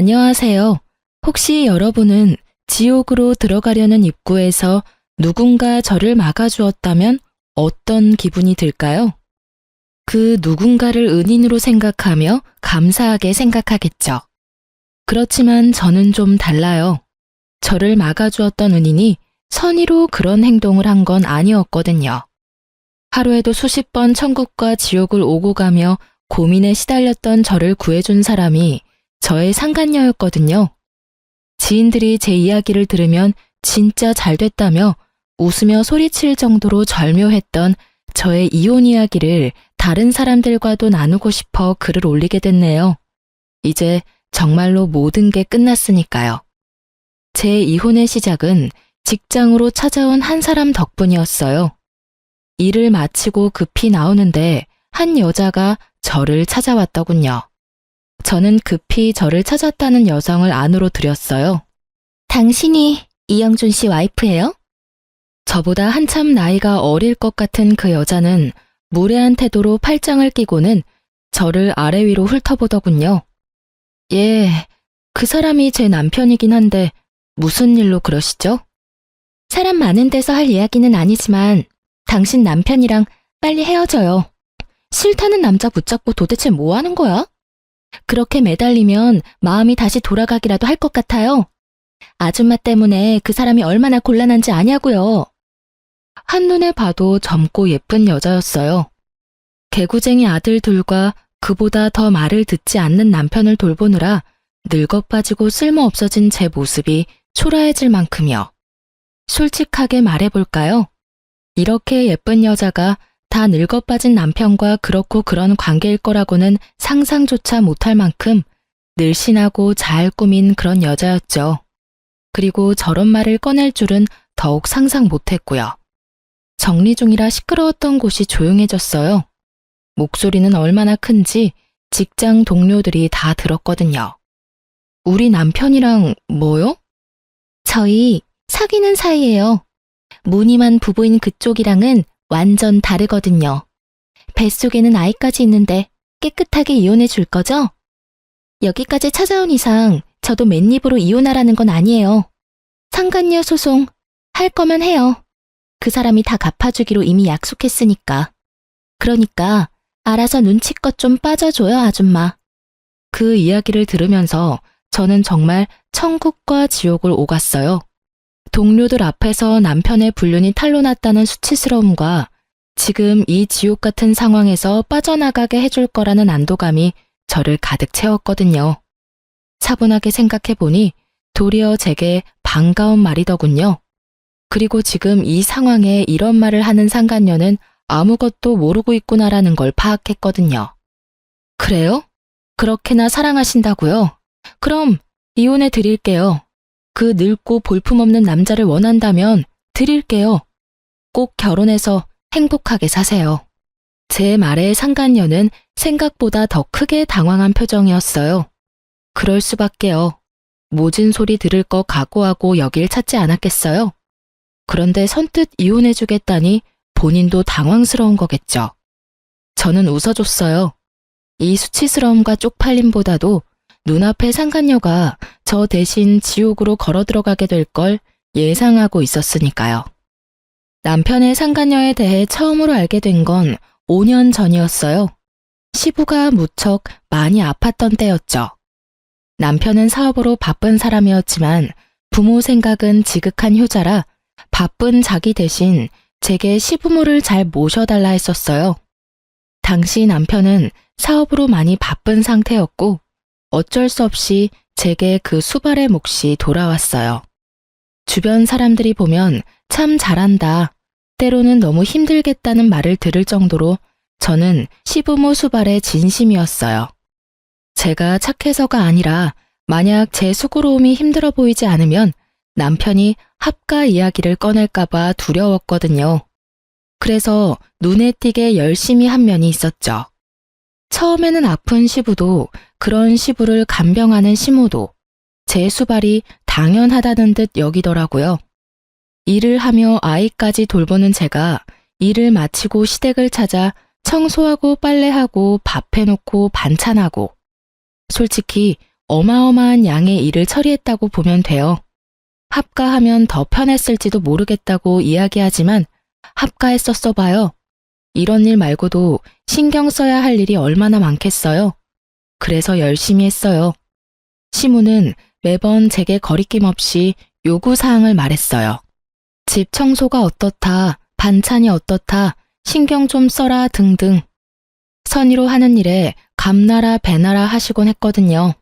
안녕하세요. 혹시 여러분은 지옥으로 들어가려는 입구에서 누군가 저를 막아주었다면 어떤 기분이 들까요? 그 누군가를 은인으로 생각하며 감사하게 생각하겠죠. 그렇지만 저는 좀 달라요. 저를 막아주었던 은인이 선의로 그런 행동을 한 건 아니었거든요. 하루에도 수십 번 천국과 지옥을 오고 가며 고민에 시달렸던 저를 구해준 사람이 저의 상간녀였거든요. 지인들이 제 이야기를 들으면 진짜 잘 됐다며 웃으며 소리칠 정도로 절묘했던 저의 이혼 이야기를 다른 사람들과도 나누고 싶어 글을 올리게 됐네요. 이제 정말로 모든 게 끝났으니까요. 제 이혼의 시작은 직장으로 찾아온 한 사람 덕분이었어요. 일을 마치고 급히 나오는데 한 여자가 저를 찾아왔더군요. 저는 급히 저를 찾았다는 여성을 안으로 들였어요. 당신이 이영준 씨 와이프예요? 저보다 한참 나이가 어릴 것 같은 그 여자는 무례한 태도로 팔짱을 끼고는 저를 아래 위로 훑어보더군요. 예, 그 사람이 제 남편이긴 한데 무슨 일로 그러시죠? 사람 많은 데서 할 이야기는 아니지만 당신 남편이랑 빨리 헤어져요. 싫다는 남자 붙잡고 도대체 뭐 하는 거야? 그렇게 매달리면 마음이 다시 돌아가기라도 할 것 같아요. 아줌마 때문에 그 사람이 얼마나 곤란한지 아냐고요. 한눈에 봐도 젊고 예쁜 여자였어요. 개구쟁이 아들 둘과 그보다 더 말을 듣지 않는 남편을 돌보느라 늙어 빠지고 쓸모없어진 제 모습이 초라해질 만큼이요. 솔직하게 말해볼까요? 이렇게 예쁜 여자가 다 늙어 빠진 남편과 그렇고 그런 관계일 거라고는 상상조차 못할 만큼 늘씬하고 잘 꾸민 그런 여자였죠. 그리고 저런 말을 꺼낼 줄은 더욱 상상 못했고요. 정리 중이라 시끄러웠던 곳이 조용해졌어요. 목소리는 얼마나 큰지 직장 동료들이 다 들었거든요. 우리 남편이랑 뭐요? 저희 사귀는 사이예요. 무늬만 부부인 그쪽이랑은 완전 다르거든요. 뱃속에는 아이까지 있는데 깨끗하게 이혼해 줄 거죠? 여기까지 찾아온 이상 저도 맨입으로 이혼하라는 건 아니에요. 상간녀 소송 할 거면 해요. 그 사람이 다 갚아주기로 이미 약속했으니까. 그러니까 알아서 눈치껏 좀 빠져줘요, 아줌마. 그 이야기를 들으면서 저는 정말 천국과 지옥을 오갔어요. 동료들 앞에서 남편의 불륜이 탄로났다는 수치스러움과 지금 이 지옥 같은 상황에서 빠져나가게 해줄 거라는 안도감이 저를 가득 채웠거든요. 차분하게 생각해보니 도리어 제게 반가운 말이더군요. 그리고 지금 이 상황에 이런 말을 하는 상간녀는 아무것도 모르고 있구나라는 걸 파악했거든요. 그래요? 그렇게나 사랑하신다고요? 그럼 이혼해 드릴게요. 그 늙고 볼품없는 남자를 원한다면 드릴게요. 꼭 결혼해서 행복하게 사세요. 제 말에 상간녀는 생각보다 더 크게 당황한 표정이었어요. 그럴 수밖에요. 모진 소리 들을 거 각오하고 여길 찾지 않았겠어요? 그런데 선뜻 이혼해주겠다니 본인도 당황스러운 거겠죠. 저는 웃어줬어요. 이 수치스러움과 쪽팔림보다도 눈앞에 상간녀가 저 대신 지옥으로 걸어 들어가게 될 걸 예상하고 있었으니까요. 남편의 상간녀에 대해 처음으로 알게 된 건 5년 전이었어요. 시부가 무척 많이 아팠던 때였죠. 남편은 사업으로 바쁜 사람이었지만 부모 생각은 지극한 효자라 바쁜 자기 대신 제게 시부모를 잘 모셔달라 했었어요. 당시 남편은 사업으로 많이 바쁜 상태였고 어쩔 수 없이 제게 그 수발의 몫이 돌아왔어요. 주변 사람들이 보면 참 잘한다, 때로는 너무 힘들겠다는 말을 들을 정도로 저는 시부모 수발의 진심이었어요. 제가 착해서가 아니라 만약 제 수고로움이 힘들어 보이지 않으면 남편이 합가 이야기를 꺼낼까봐 두려웠거든요. 그래서 눈에 띄게 열심히 한 면이 있었죠. 처음에는 아픈 시부도 그런 시부를 간병하는 시모도 제 수발이 당연하다는 듯 여기더라고요. 일을 하며 아이까지 돌보는 제가 일을 마치고 시댁을 찾아 청소하고 빨래하고 밥 해놓고 반찬하고 솔직히 어마어마한 양의 일을 처리했다고 보면 돼요. 합가하면 더 편했을지도 모르겠다고 이야기하지만 합가했었어 봐요. 이런 일 말고도 신경 써야 할 일이 얼마나 많겠어요. 그래서 열심히 했어요. 시무는 매번 제게 거리낌 없이 요구사항을 말했어요. 집 청소가 어떻다, 반찬이 어떻다, 신경 좀 써라 등등. 선의로 하는 일에 감나라 배나라 하시곤 했거든요.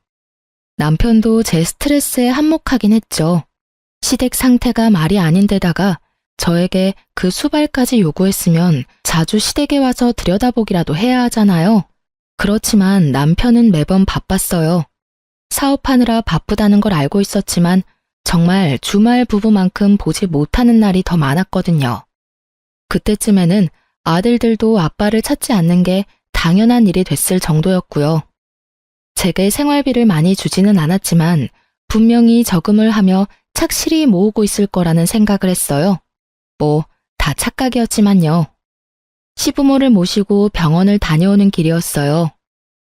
남편도 제 스트레스에 한몫하긴 했죠. 시댁 상태가 말이 아닌데다가 저에게 그 수발까지 요구했으면 자주 시댁에 와서 들여다보기라도 해야 하잖아요. 그렇지만 남편은 매번 바빴어요. 사업하느라 바쁘다는 걸 알고 있었지만 정말 주말 부부만큼 보지 못하는 날이 더 많았거든요. 그때쯤에는 아들들도 아빠를 찾지 않는 게 당연한 일이 됐을 정도였고요. 제게 생활비를 많이 주지는 않았지만 분명히 저금을 하며 착실히 모으고 있을 거라는 생각을 했어요. 뭐 다 착각이었지만요. 시부모를 모시고 병원을 다녀오는 길이었어요.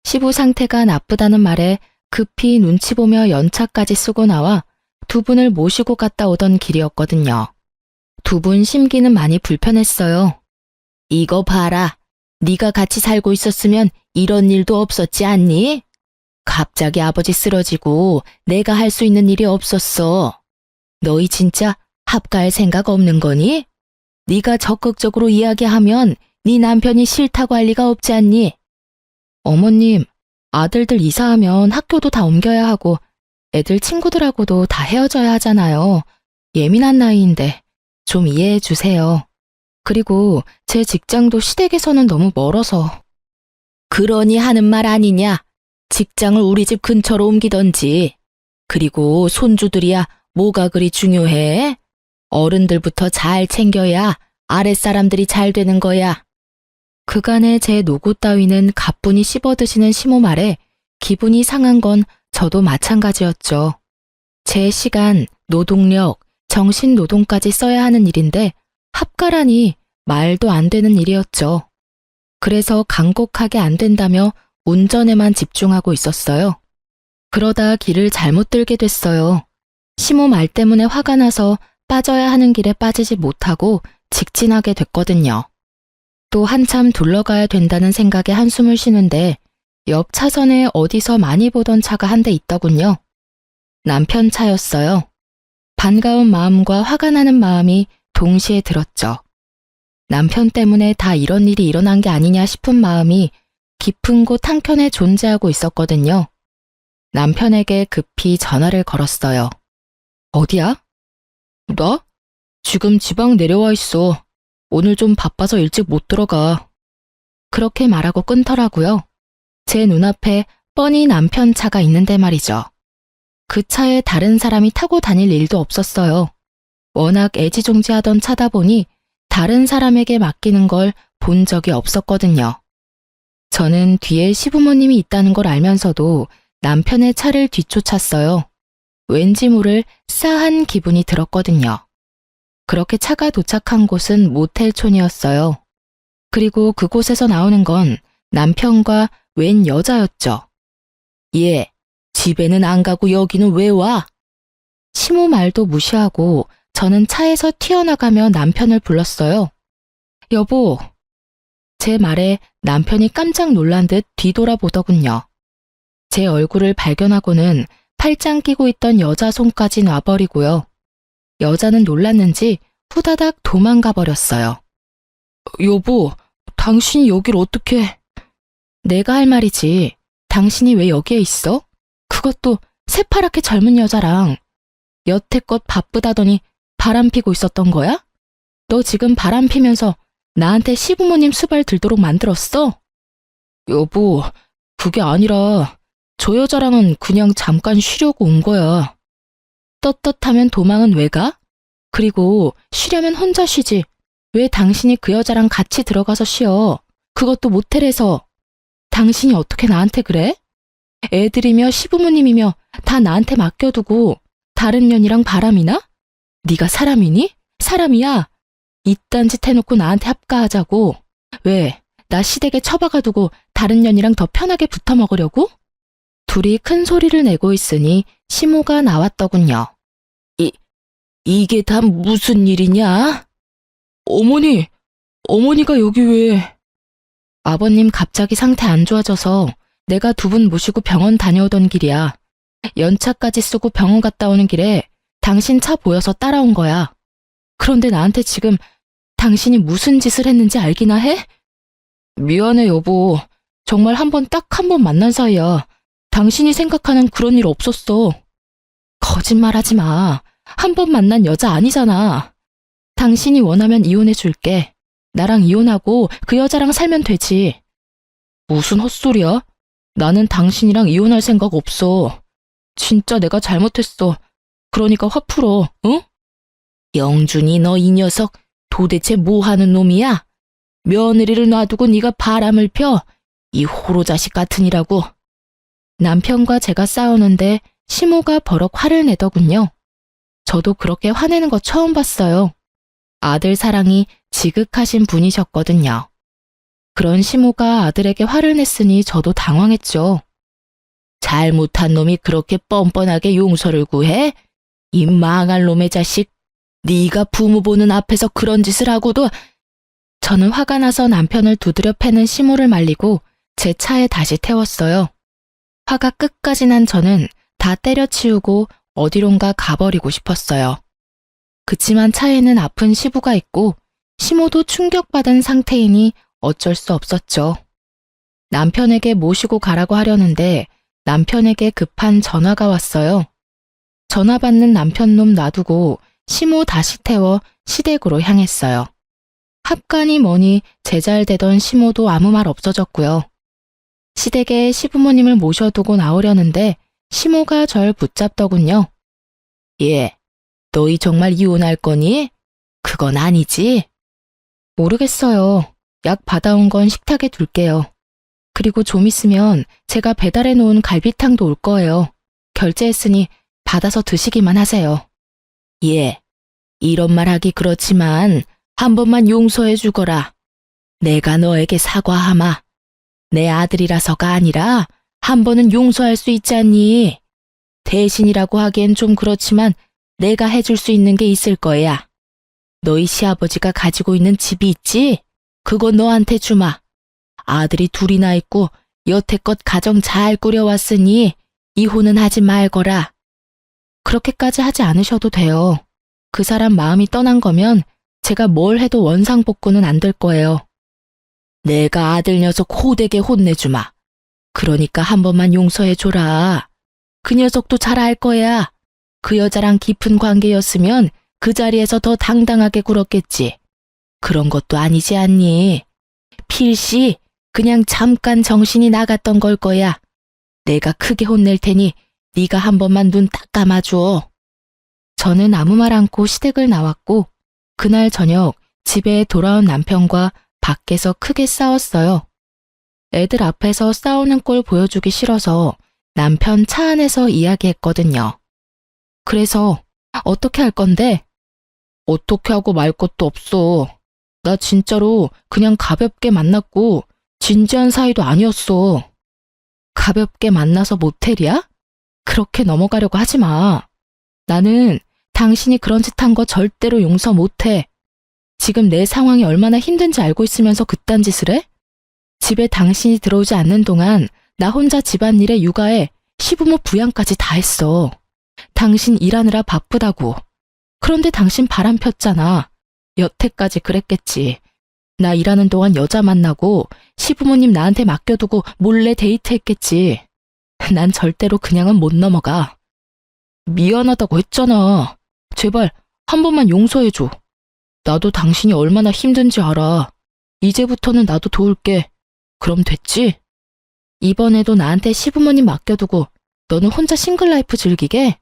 시부 상태가 나쁘다는 말에 급히 눈치 보며 연차까지 쓰고 나와 두 분을 모시고 갔다 오던 길이었거든요. 두 분 심기는 많이 불편했어요. 이거 봐라. 네가 같이 살고 있었으면 이런 일도 없었지 않니? 갑자기 아버지 쓰러지고 내가 할 수 있는 일이 없었어. 너희 진짜 합가할 생각 없는 거니? 네가 적극적으로 이야기하면 네 남편이 싫다고 할 리가 없지 않니? 어머님, 아들들 이사하면 학교도 다 옮겨야 하고 애들 친구들하고도 다 헤어져야 하잖아요. 예민한 나이인데 좀 이해해 주세요. 그리고 제 직장도 시댁에서는 너무 멀어서. 그러니 하는 말 아니냐? 직장을 우리 집 근처로 옮기던지. 그리고 손주들이야 뭐가 그리 중요해? 어른들부터 잘 챙겨야 아랫사람들이 잘 되는 거야. 그간의 제 노고 따위는 가뿐히 씹어드시는 시모 말에 기분이 상한 건 저도 마찬가지였죠. 제 시간, 노동력, 정신노동까지 써야 하는 일인데 합가라니 말도 안 되는 일이었죠. 그래서 간곡하게 안 된다며 운전에만 집중하고 있었어요. 그러다 길을 잘못 들게 됐어요. 시모 말 때문에 화가 나서 빠져야 하는 길에 빠지지 못하고 직진하게 됐거든요. 또 한참 둘러가야 된다는 생각에 한숨을 쉬는데 옆 차선에 어디서 많이 보던 차가 한 대 있더군요. 남편 차였어요. 반가운 마음과 화가 나는 마음이 동시에 들었죠. 남편 때문에 다 이런 일이 일어난 게 아니냐 싶은 마음이 깊은 곳 한켠에 존재하고 있었거든요. 남편에게 급히 전화를 걸었어요. 어디야? 나? 지금 지방 내려와 있어. 오늘 좀 바빠서 일찍 못 들어가. 그렇게 말하고 끊더라고요. 제 눈앞에 뻔히 남편 차가 있는데 말이죠. 그 차에 다른 사람이 타고 다닐 일도 없었어요. 워낙 애지중지하던 차다 보니 다른 사람에게 맡기는 걸 본 적이 없었거든요. 저는 뒤에 시부모님이 있다는 걸 알면서도 남편의 차를 뒤쫓았어요. 왠지 모를 싸한 기분이 들었거든요. 그렇게 차가 도착한 곳은 모텔촌이었어요. 그리고 그곳에서 나오는 건 남편과 웬 여자였죠. 얘, 집에는 안 가고 여기는 왜 와? 시모 말도 무시하고 저는 차에서 튀어나가며 남편을 불렀어요. 여보. 제 말에 남편이 깜짝 놀란 듯 뒤돌아보더군요. 제 얼굴을 발견하고는 팔짱 끼고 있던 여자 손까지 놔버리고요. 여자는 놀랐는지 후다닥 도망가 버렸어요. 여보, 당신이 여길 어떻게... 내가 할 말이지. 당신이 왜 여기에 있어? 그것도 새파랗게 젊은 여자랑. 여태껏 바쁘다더니 바람 피고 있었던 거야? 너 지금 바람 피면서 나한테 시부모님 수발 들도록 만들었어? 여보, 그게 아니라 저 여자랑은 그냥 잠깐 쉬려고 온 거야. 떳떳하면 도망은 왜 가? 그리고 쉬려면 혼자 쉬지. 왜 당신이 그 여자랑 같이 들어가서 쉬어? 그것도 모텔에서. 당신이 어떻게 나한테 그래? 애들이며 시부모님이며 다 나한테 맡겨두고 다른 년이랑 바람이나? 네가 사람이니? 사람이야. 이딴 짓 해놓고 나한테 합가하자고. 왜? 나 시댁에 처박아두고 다른 년이랑 더 편하게 붙어 먹으려고? 둘이 큰 소리를 내고 있으니 시모가 나왔더군요. 이게 다 무슨 일이냐? 어머니가 여기 왜? 아버님 갑자기 상태 안 좋아져서 내가 두 분 모시고 병원 다녀오던 길이야. 연차까지 쓰고 병원 갔다 오는 길에 당신 차 보여서 따라온 거야. 그런데 나한테 지금 당신이 무슨 짓을 했는지 알기나 해? 미안해, 여보. 정말 딱 한 번 만난 사이야. 당신이 생각하는 그런 일 없었어. 거짓말하지 마. 한 번 만난 여자 아니잖아. 당신이 원하면 이혼해 줄게. 나랑 이혼하고 그 여자랑 살면 되지. 무슨 헛소리야? 나는 당신이랑 이혼할 생각 없어. 진짜 내가 잘못했어. 그러니까 화 풀어, 응? 영준이, 너 이 녀석 도대체 뭐 하는 놈이야? 며느리를 놔두고 네가 바람을 펴? 이 호로 자식 같으니라고. 남편과 제가 싸우는데 시모가 버럭 화를 내더군요. 저도 그렇게 화내는 거 처음 봤어요. 아들 사랑이 지극하신 분이셨거든요. 그런 시모가 아들에게 화를 냈으니 저도 당황했죠. 잘못한 놈이 그렇게 뻔뻔하게 용서를 구해? 이 망할 놈의 자식. 네가 부모 보는 앞에서 그런 짓을 하고도. 저는 화가 나서 남편을 두드려 패는 시모를 말리고 제 차에 다시 태웠어요. 화가 끝까지 난 저는 다 때려치우고 어디론가 가버리고 싶었어요. 그치만 차에는 아픈 시부가 있고 시모도 충격받은 상태이니 어쩔 수 없었죠. 남편에게 모시고 가라고 하려는데 남편에게 급한 전화가 왔어요. 전화 받는 남편놈 놔두고 시모 다시 태워 시댁으로 향했어요. 합간이 뭐니 제잘되던 시모도 아무 말 없어졌고요. 시댁에 시부모님을 모셔두고 나오려는데 시모가 절 붙잡더군요. 예, 너희 정말 이혼할 거니? 그건 아니지? 모르겠어요. 약 받아온 건 식탁에 둘게요. 그리고 좀 있으면 제가 배달해 놓은 갈비탕도 올 거예요. 결제했으니 받아서 드시기만 하세요. 예, 이런 말 하기 그렇지만 한 번만 용서해 주거라. 내가 너에게 사과하마. 내 아들이라서가 아니라 한 번은 용서할 수 있지 않니? 대신이라고 하기엔 좀 그렇지만 내가 해줄 수 있는 게 있을 거야. 너희 시아버지가 가지고 있는 집이 있지? 그거 너한테 주마. 아들이 둘이나 있고 여태껏 가정 잘 꾸려왔으니 이혼은 하지 말거라. 그렇게까지 하지 않으셔도 돼요. 그 사람 마음이 떠난 거면 제가 뭘 해도 원상복구는 안 될 거예요. 내가 아들 녀석 호되게 혼내주마. 그러니까 한 번만 용서해줘라. 그 녀석도 잘 알 거야. 그 여자랑 깊은 관계였으면 그 자리에서 더 당당하게 굴었겠지. 그런 것도 아니지 않니? 필시 그냥 잠깐 정신이 나갔던 걸 거야. 내가 크게 혼낼 테니 네가 한 번만 눈 딱 감아줘. 저는 아무 말 않고 시댁을 나왔고 그날 저녁 집에 돌아온 남편과 밖에서 크게 싸웠어요. 애들 앞에서 싸우는 꼴 보여주기 싫어서 남편 차 안에서 이야기했거든요. 그래서 어떻게 할 건데? 어떻게 하고 말 것도 없어. 나 진짜로 그냥 가볍게 만났고 진지한 사이도 아니었어. 가볍게 만나서 모텔이야? 그렇게 넘어가려고 하지 마. 나는 당신이 그런 짓 한 거 절대로 용서 못해. 지금 내 상황이 얼마나 힘든지 알고 있으면서 그딴 짓을 해? 집에 당신이 들어오지 않는 동안 나 혼자 집안일에 육아에 시부모 부양까지 다 했어. 당신 일하느라 바쁘다고. 그런데 당신 바람 폈잖아. 여태까지 그랬겠지. 나 일하는 동안 여자 만나고 시부모님 나한테 맡겨두고 몰래 데이트했겠지. 난 절대로 그냥은 못 넘어가. 미안하다고 했잖아. 제발 한 번만 용서해줘. 나도 당신이 얼마나 힘든지 알아. 이제부터는 나도 도울게. 그럼 됐지? 이번에도 나한테 시부모님 맡겨두고 너는 혼자 싱글라이프 즐기게?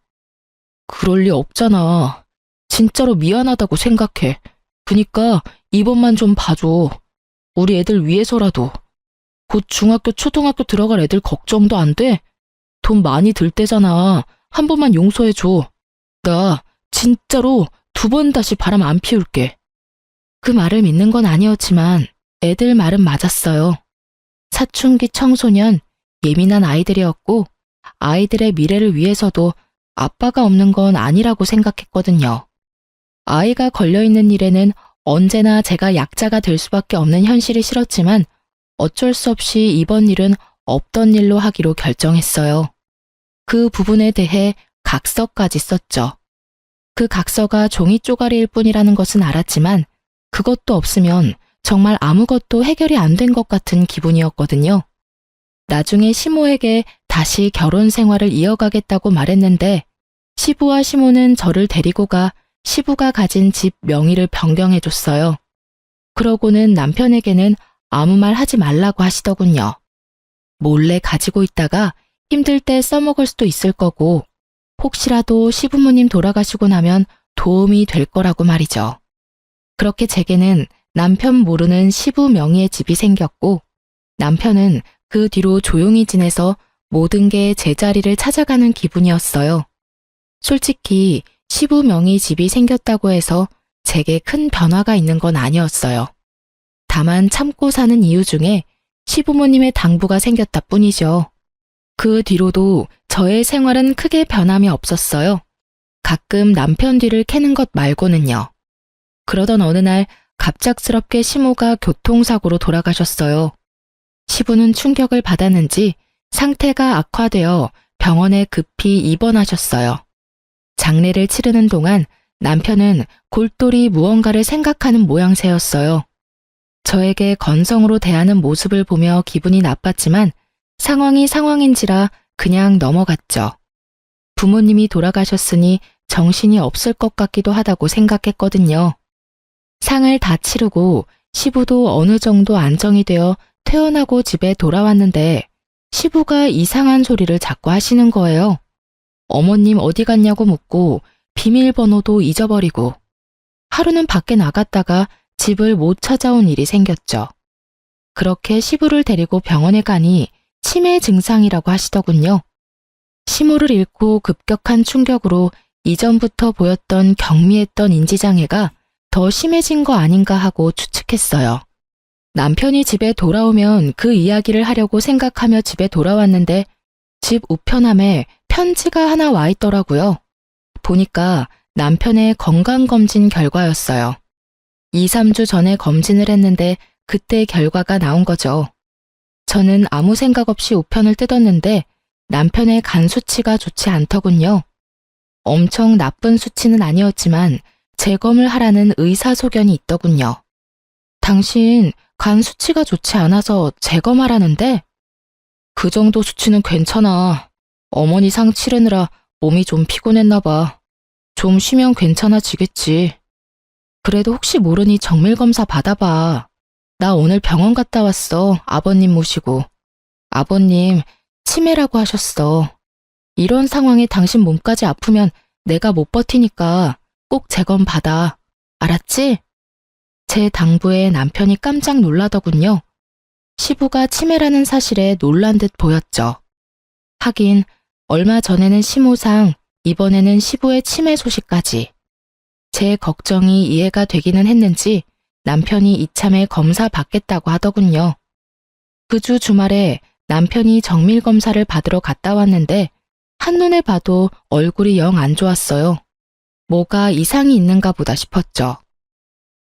그럴 리 없잖아. 진짜로 미안하다고 생각해. 그니까 이번만 좀 봐줘. 우리 애들 위해서라도. 곧 중학교, 초등학교 들어갈 애들 걱정도 안 돼? 돈 많이 들 때잖아. 한 번만 용서해줘. 나 진짜로 2번 다시 바람 안 피울게. 그 말을 믿는 건 아니었지만 애들 말은 맞았어요. 사춘기 청소년, 예민한 아이들이었고 아이들의 미래를 위해서도 아빠가 없는 건 아니라고 생각했거든요. 아이가 걸려있는 일에는 언제나 제가 약자가 될 수밖에 없는 현실이 싫었지만 어쩔 수 없이 이번 일은 없던 일로 하기로 결정했어요. 그 부분에 대해 각서까지 썼죠. 그 각서가 종이 쪼가리일 뿐이라는 것은 알았지만 그것도 없으면 정말 아무것도 해결이 안 된 것 같은 기분이었거든요. 나중에 시모에게 다시 결혼 생활을 이어가겠다고 말했는데 시부와 시모는 저를 데리고 가 시부가 가진 집 명의를 변경해줬어요. 그러고는 남편에게는 아무 말 하지 말라고 하시더군요. 몰래 가지고 있다가 힘들 때 써먹을 수도 있을 거고 혹시라도 시부모님 돌아가시고 나면 도움이 될 거라고 말이죠. 그렇게 제게는 남편 모르는 시부 명의의 집이 생겼고 남편은 그 뒤로 조용히 지내서 모든 게 제자리를 찾아가는 기분이었어요. 솔직히 시부 명의 집이 생겼다고 해서 제게 큰 변화가 있는 건 아니었어요. 다만 참고 사는 이유 중에 시부모님의 당부가 생겼다 뿐이죠. 그 뒤로도 저의 생활은 크게 변함이 없었어요. 가끔 남편 뒤를 캐는 것 말고는요. 그러던 어느 날 갑작스럽게 시모가 교통사고로 돌아가셨어요. 시부는 충격을 받았는지 상태가 악화되어 병원에 급히 입원하셨어요. 장례를 치르는 동안 남편은 골똘히 무언가를 생각하는 모양새였어요. 저에게 건성으로 대하는 모습을 보며 기분이 나빴지만 상황이 상황인지라 그냥 넘어갔죠. 부모님이 돌아가셨으니 정신이 없을 것 같기도 하다고 생각했거든요. 상을 다 치르고 시부도 어느 정도 안정이 되어 퇴원하고 집에 돌아왔는데 시부가 이상한 소리를 자꾸 하시는 거예요. 어머님 어디 갔냐고 묻고 비밀번호도 잊어버리고 하루는 밖에 나갔다가 집을 못 찾아온 일이 생겼죠. 그렇게 시부를 데리고 병원에 가니 치매 증상이라고 하시더군요. 시모를 잃고 급격한 충격으로 이전부터 보였던 경미했던 인지장애가 더 심해진 거 아닌가 하고 추측했어요. 남편이 집에 돌아오면 그 이야기를 하려고 생각하며 집에 돌아왔는데 집 우편함에 편지가 하나 와 있더라고요. 보니까 남편의 건강검진 결과였어요. 2, 3주 전에 검진을 했는데 그때 결과가 나온 거죠. 저는 아무 생각 없이 우편을 뜯었는데 남편의 간 수치가 좋지 않더군요. 엄청 나쁜 수치는 아니었지만 재검을 하라는 의사소견이 있더군요. 당신 간 수치가 좋지 않아서 재검하라는데? 그 정도 수치는 괜찮아. 어머니 상 치르느라 몸이 좀 피곤했나 봐. 좀 쉬면 괜찮아지겠지. 그래도 혹시 모르니 정밀검사 받아봐. 나 오늘 병원 갔다 왔어. 아버님 모시고. 아버님 치매라고 하셨어. 이런 상황에 당신 몸까지 아프면 내가 못 버티니까 꼭 재검 받아. 알았지? 제 당부에 남편이 깜짝 놀라더군요. 시부가 치매라는 사실에 놀란 듯 보였죠. 하긴 얼마 전에는 시모상, 이번에는 시부의 치매 소식까지. 제 걱정이 이해가 되기는 했는지 남편이 이참에 검사 받겠다고 하더군요. 그 주 주말에 남편이 정밀검사를 받으러 갔다 왔는데 한눈에 봐도 얼굴이 영 안 좋았어요. 뭐가 이상이 있는가 보다 싶었죠.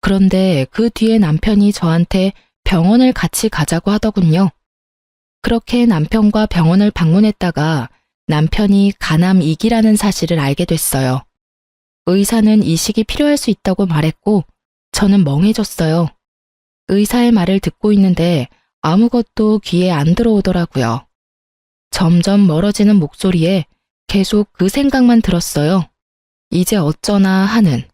그런데 그 뒤에 남편이 저한테 병원을 같이 가자고 하더군요. 그렇게 남편과 병원을 방문했다가 남편이 간암 2기라는 사실을 알게 됐어요. 의사는 이식이 필요할 수 있다고 말했고 저는 멍해졌어요. 의사의 말을 듣고 있는데 아무것도 귀에 안 들어오더라고요. 점점 멀어지는 목소리에 계속 그 생각만 들었어요. 이제 어쩌나 하는.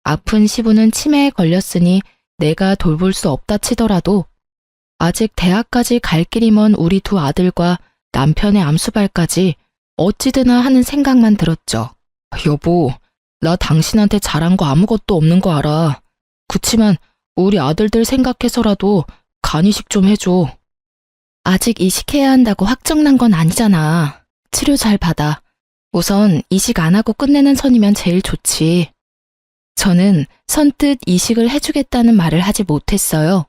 아픈 시부는 치매에 걸렸으니 내가 돌볼 수 없다 치더라도 아직 대학까지 갈 길이 먼 우리 두 아들과 남편의 암수발까지 어찌드나 하는 생각만 들었죠. 여보, 나 당신한테 잘한 거 아무것도 없는 거 알아. 그치만 우리 아들들 생각해서라도 간이식 좀 해줘. 아직 이식해야 한다고 확정난 건 아니잖아. 치료 잘 받아. 우선 이식 안 하고 끝내는 선이면 제일 좋지. 저는 선뜻 이식을 해주겠다는 말을 하지 못했어요.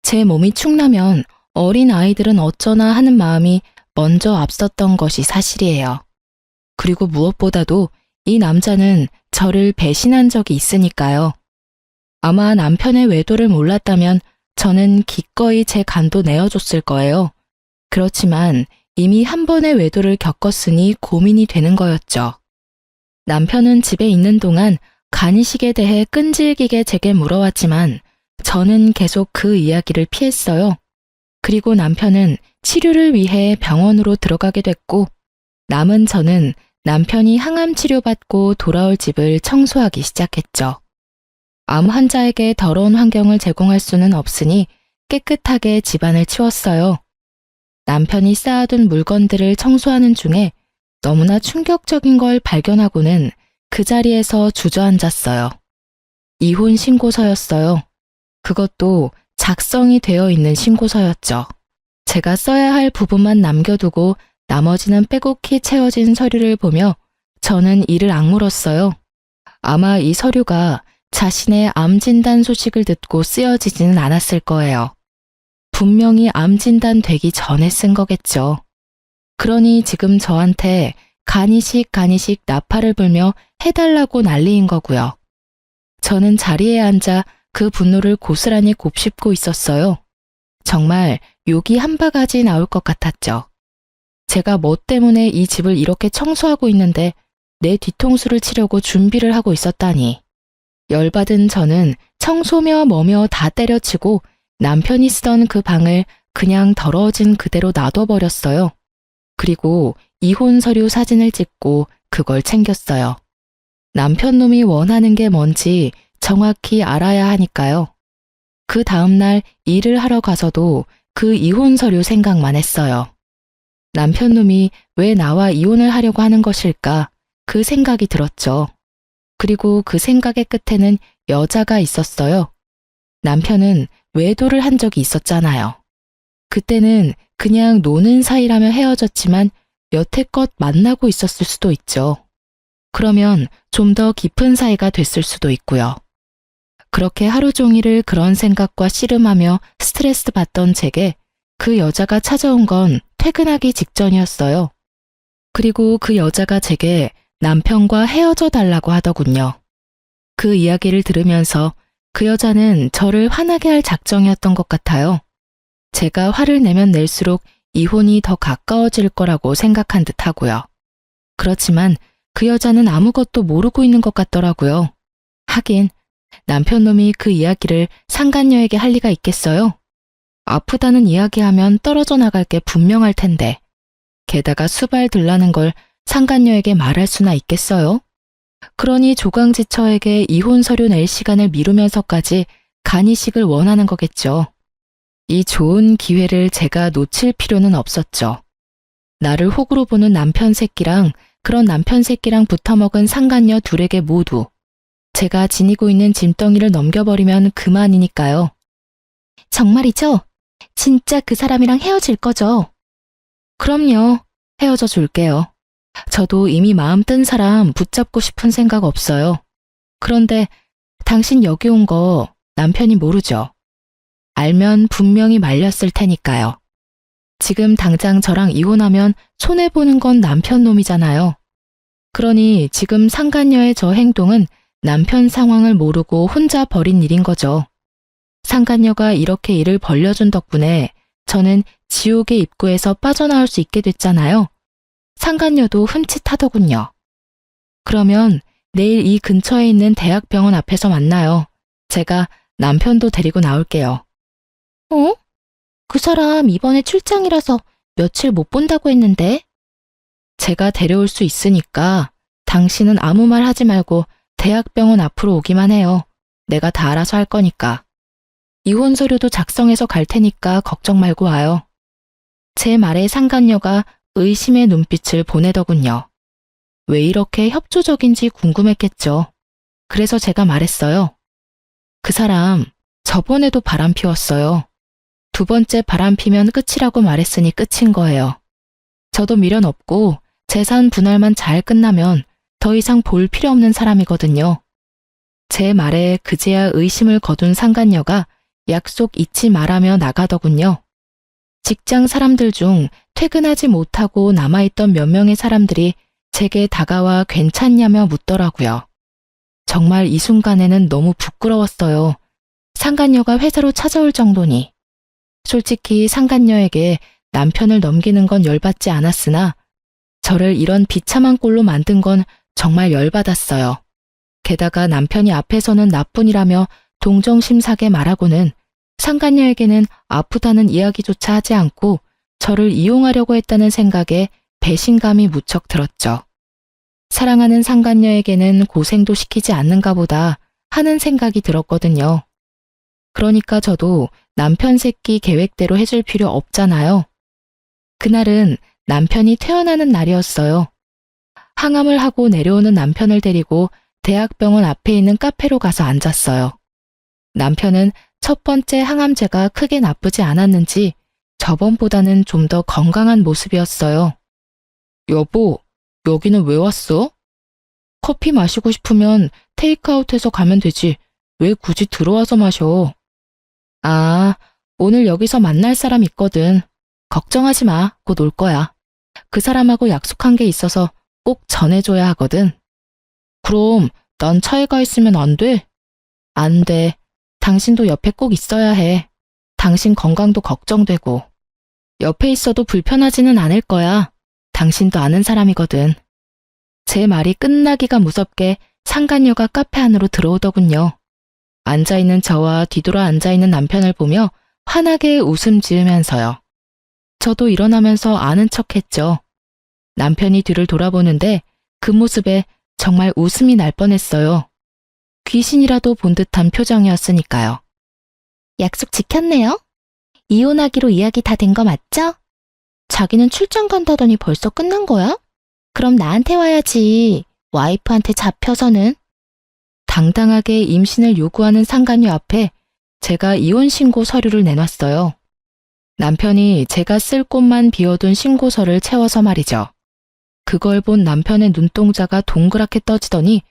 제 몸이 축나면 어린 아이들은 어쩌나 하는 마음이 먼저 앞섰던 것이 사실이에요. 그리고 무엇보다도 이 남자는 저를 배신한 적이 있으니까요. 아마 남편의 외도를 몰랐다면 저는 기꺼이 제 간도 내어줬을 거예요. 그렇지만 이미 한 번의 외도를 겪었으니 고민이 되는 거였죠. 남편은 집에 있는 동안 간이식에 대해 끈질기게 제게 물어왔지만 저는 계속 그 이야기를 피했어요. 그리고 남편은 치료를 위해 병원으로 들어가게 됐고 남은 저는 남편이 항암 치료받고 돌아올 집을 청소하기 시작했죠. 암 환자에게 더러운 환경을 제공할 수는 없으니 깨끗하게 집안을 치웠어요. 남편이 쌓아둔 물건들을 청소하는 중에 너무나 충격적인 걸 발견하고는 그 자리에서 주저앉았어요. 이혼 신고서였어요. 그것도 작성이 되어 있는 신고서였죠. 제가 써야 할 부분만 남겨두고 나머지는 빼곡히 채워진 서류를 보며 저는 이를 악물었어요. 아마 이 서류가 자신의 암 진단 소식을 듣고 쓰여지지는 않았을 거예요. 분명히 암 진단 되기 전에 쓴 거겠죠. 그러니 지금 저한테 간이식 나팔을 불며 해달라고 난리인 거고요. 저는 자리에 앉아 그 분노를 고스란히 곱씹고 있었어요. 정말 욕이 한 바가지 나올 것 같았죠. 제가 뭐 때문에 이 집을 이렇게 청소하고 있는데 내 뒤통수를 치려고 준비를 하고 있었다니. 열받은 저는 청소며 뭐며 다 때려치고 남편이 쓰던 그 방을 그냥 더러워진 그대로 놔둬버렸어요. 그리고 이혼 서류 사진을 찍고 그걸 챙겼어요. 남편 놈이 원하는 게 뭔지 정확히 알아야 하니까요. 그 다음날 일을 하러 가서도 그 이혼 서류 생각만 했어요. 남편 놈이 왜 나와 이혼을 하려고 하는 것일까? 그 생각이 들었죠. 그리고 그 생각의 끝에는 여자가 있었어요. 남편은 외도를 한 적이 있었잖아요. 그때는 그냥 노는 사이라며 헤어졌지만 여태껏 만나고 있었을 수도 있죠. 그러면 좀 더 깊은 사이가 됐을 수도 있고요. 그렇게 하루 종일을 그런 생각과 씨름하며 스트레스 받던 제게 그 여자가 찾아온 건 퇴근하기 직전이었어요. 그리고 그 여자가 제게 남편과 헤어져 달라고 하더군요. 그 이야기를 들으면서 그 여자는 저를 화나게 할 작정이었던 것 같아요. 제가 화를 내면 낼수록 이혼이 더 가까워질 거라고 생각한 듯 하고요. 그렇지만 그 여자는 아무것도 모르고 있는 것 같더라고요. 하긴 남편 놈이 그 이야기를 상간녀에게 할 리가 있겠어요? 아프다는 이야기하면 떨어져 나갈 게 분명할 텐데 게다가 수발 들라는 걸 상간녀에게 말할 수나 있겠어요? 그러니 조강지처에게 이혼 서류 낼 시간을 미루면서까지 간이식을 원하는 거겠죠. 이 좋은 기회를 제가 놓칠 필요는 없었죠. 나를 호구로 보는 남편 새끼랑 그런 남편 새끼랑 붙어먹은 상간녀 둘에게 모두 제가 지니고 있는 짐덩이를 넘겨버리면 그만이니까요. 정말이죠? 진짜 그 사람이랑 헤어질 거죠? 그럼요. 헤어져 줄게요. 저도 이미 마음 뜬 사람 붙잡고 싶은 생각 없어요. 그런데 당신 여기 온 거 남편이 모르죠? 알면 분명히 말렸을 테니까요. 지금 당장 저랑 이혼하면 손해보는 건 남편 놈이잖아요. 그러니 지금 상간녀의 저 행동은 남편 상황을 모르고 혼자 벌인 일인 거죠. 상간녀가 이렇게 일을 벌려준 덕분에 저는 지옥의 입구에서 빠져나올 수 있게 됐잖아요. 상간녀도 흠칫하더군요. 그러면 내일 이 근처에 있는 대학병원 앞에서 만나요. 제가 남편도 데리고 나올게요. 어? 그 사람 이번에 출장이라서 며칠 못 본다고 했는데? 제가 데려올 수 있으니까 당신은 아무 말 하지 말고 대학병원 앞으로 오기만 해요. 내가 다 알아서 할 거니까. 이혼 서류도 작성해서 갈 테니까 걱정 말고 와요. 제 말에 상간녀가 의심의 눈빛을 보내더군요. 왜 이렇게 협조적인지 궁금했겠죠. 그래서 제가 말했어요. 그 사람 저번에도 바람 피웠어요. 두 번째 바람 피면 끝이라고 말했으니 끝인 거예요. 저도 미련 없고 재산 분할만 잘 끝나면 더 이상 볼 필요 없는 사람이거든요. 제 말에 그제야 의심을 거둔 상간녀가 약속 잊지 말라며 나가더군요. 직장 사람들 중 퇴근하지 못하고 남아있던 몇 명의 사람들이 제게 다가와 괜찮냐며 묻더라고요. 정말 이 순간에는 너무 부끄러웠어요. 상간녀가 회사로 찾아올 정도니. 솔직히 상간녀에게 남편을 넘기는 건 열받지 않았으나 저를 이런 비참한 꼴로 만든 건 정말 열받았어요. 게다가 남편이 앞에서는 나뿐이라며 동정심사게 말하고는 상간녀에게는 아프다는 이야기조차 하지 않고 저를 이용하려고 했다는 생각에 배신감이 무척 들었죠. 사랑하는 상간녀에게는 고생도 시키지 않는가 보다 하는 생각이 들었거든요. 그러니까 저도 남편 새끼 계획대로 해줄 필요 없잖아요. 그날은 남편이 퇴원하는 날이었어요. 항암을 하고 내려오는 남편을 데리고 대학병원 앞에 있는 카페로 가서 앉았어요. 남편은 첫 번째 항암제가 크게 나쁘지 않았는지 저번보다는 좀 더 건강한 모습이었어요. 여보, 여기는 왜 왔어? 커피 마시고 싶으면 테이크아웃해서 가면 되지. 왜 굳이 들어와서 마셔? 아, 오늘 여기서 만날 사람 있거든. 걱정하지 마. 곧 올 거야. 그 사람하고 약속한 게 있어서 꼭 전해줘야 하거든. 그럼 난 차에 가 있으면 안 돼? 안 돼. 당신도 옆에 꼭 있어야 해. 당신 건강도 걱정되고. 옆에 있어도 불편하지는 않을 거야. 당신도 아는 사람이거든. 제 말이 끝나기가 무섭게 상간녀가 카페 안으로 들어오더군요. 앉아있는 저와 뒤돌아 앉아있는 남편을 보며 환하게 웃음 지으면서요. 저도 일어나면서 아는 척했죠. 남편이 뒤를 돌아보는데 그 모습에 정말 웃음이 날 뻔했어요. 귀신이라도 본 듯한 표정이었으니까요. 약속 지켰네요. 이혼하기로 이야기 다 된 거 맞죠? 자기는 출장 간다더니 벌써 끝난 거야? 그럼 나한테 와야지. 와이프한테 잡혀서는. 당당하게 임신을 요구하는 상간녀 앞에 제가 이혼 신고 서류를 내놨어요. 남편이 제가 쓸 곳만 비워둔 신고서를 채워서 말이죠. 그걸 본 남편의 눈동자가 동그랗게 떠지더니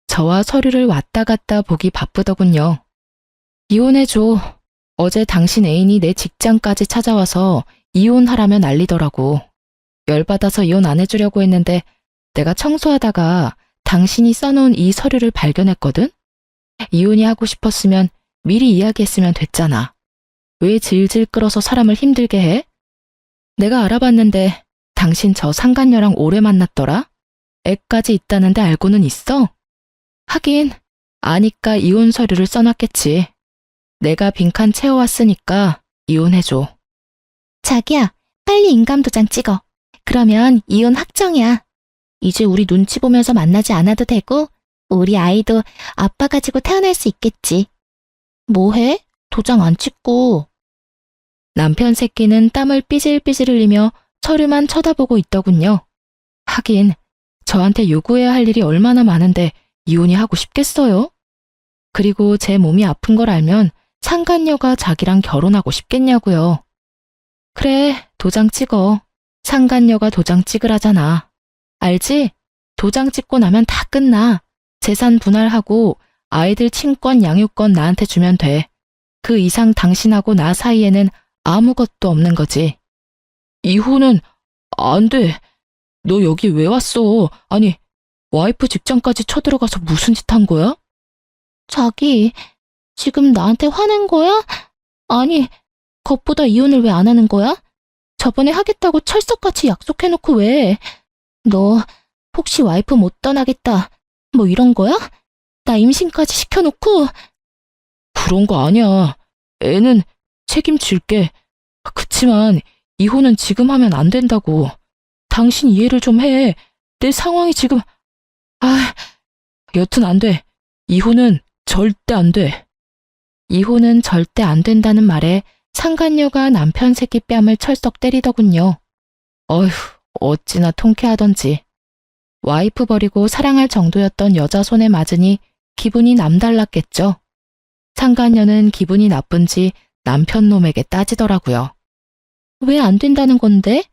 저와 서류를 왔다 갔다 보기 바쁘더군요. 이혼해줘. 어제 당신 애인이 내 직장까지 찾아와서 이혼하라며 난리더라고. 열받아서 이혼 안 해주려고 했는데 내가 청소하다가 당신이 써놓은 이 서류를 발견했거든? 이혼이 하고 싶었으면 미리 이야기했으면 됐잖아. 왜 질질 끌어서 사람을 힘들게 해? 내가 알아봤는데 당신 저 상간녀랑 오래 만났더라? 애까지 있다는데 알고는 있어? 하긴 아니까 이혼 서류를 써놨겠지. 내가 빈칸 채워왔으니까 이혼해줘. 자기야, 빨리 인감도장 찍어. 그러면 이혼 확정이야. 이제 우리 눈치 보면서 만나지 않아도 되고 우리 아이도 아빠 가지고 태어날 수 있겠지. 뭐해? 도장 안 찍고. 남편 새끼는 땀을 삐질삐질 흘리며 서류만 쳐다보고 있더군요. 하긴 저한테 요구해야 할 일이 얼마나 많은데 이혼이 하고 싶겠어요? 그리고 제 몸이 아픈 걸 알면 상간녀가 자기랑 결혼하고 싶겠냐고요. 그래, 도장 찍어. 상간녀가 도장 찍으라잖아. 알지? 도장 찍고 나면 다 끝나. 재산 분할하고 아이들 친권, 양육권 나한테 주면 돼. 그 이상 당신하고 나 사이에는 아무것도 없는 거지. 이혼은 안 돼. 너 여기 왜 왔어? 아니, 와이프 직장까지 쳐들어가서 무슨 짓 한 거야? 자기, 지금 나한테 화낸 거야? 아니, 겉보다 이혼을 왜 안 하는 거야? 저번에 하겠다고 철석같이 약속해놓고 왜? 너 혹시 와이프 못 떠나겠다 뭐 이런 거야? 나 임신까지 시켜놓고. 그런 거 아니야. 애는 책임질게. 그치만 이혼은 지금 하면 안 된다고. 당신 이해를 좀 해. 내 상황이 지금... 여튼 안 돼. 이혼은 절대 안 돼. 이혼은 절대 안 된다는 말에 상간녀가 남편 새끼 뺨을 철썩 때리더군요. 어휴, 어찌나 통쾌하던지. 와이프 버리고 사랑할 정도였던 여자 손에 맞으니 기분이 남달랐겠죠. 상간녀는 기분이 나쁜지 남편 놈에게 따지더라고요. 왜 안 된다는 건데?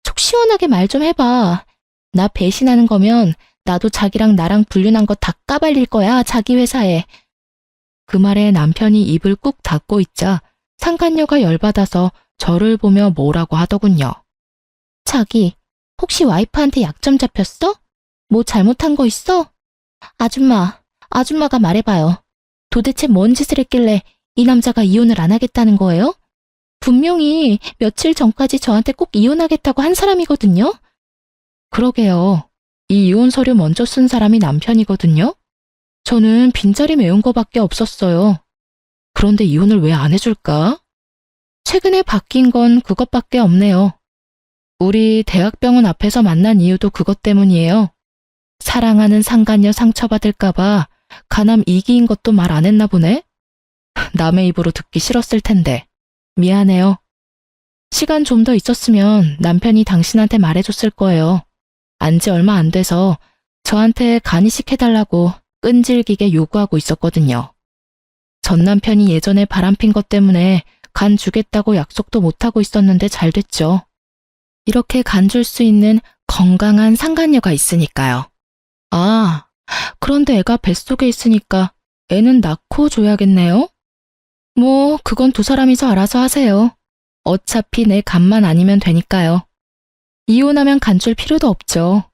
속 시원하게 말 좀 해봐. 나 배신하는 거면 나도 자기랑 나랑 불륜한 거 다 까발릴 거야, 자기 회사에. 그 말에 남편이 입을 꾹 닫고 있자 상간녀가 열받아서 저를 보며 뭐라고 하더군요. 자기, 혹시 와이프한테 약점 잡혔어? 뭐 잘못한 거 있어? 아줌마가 말해봐요. 도대체 뭔 짓을 했길래 이 남자가 이혼을 안 하겠다는 거예요? 분명히 며칠 전까지 저한테 꼭 이혼하겠다고 한 사람이거든요? 그러게요. 이 이혼 서류 먼저 쓴 사람이 남편이거든요. 저는 빈자리 메운 거밖에 없었어요. 그런데 이혼을 왜 안 해줄까? 최근에 바뀐 건 그것밖에 없네요. 우리 대학병원 앞에서 만난 이유도 그것 때문이에요. 사랑하는 상간녀 상처받을까봐 가남 이기인 것도 말 안 했나 보네? 남의 입으로 듣기 싫었을 텐데. 미안해요. 시간 좀 더 있었으면 남편이 당신한테 말해줬을 거예요. 안지 얼마 안 돼서 저한테 간이식 해달라고 끈질기게 요구하고 있었거든요. 전 남편이 예전에 바람핀 것 때문에 간 주겠다고 약속도 못하고 있었는데 잘 됐죠. 이렇게 간 줄 수 있는 건강한 상간녀가 있으니까요. 아, 그런데 애가 뱃속에 있으니까 애는 낳고 줘야겠네요? 뭐, 그건 두 사람이서 알아서 하세요. 어차피 내 간만 아니면 되니까요. 이혼하면 간 줄 필요도 없죠.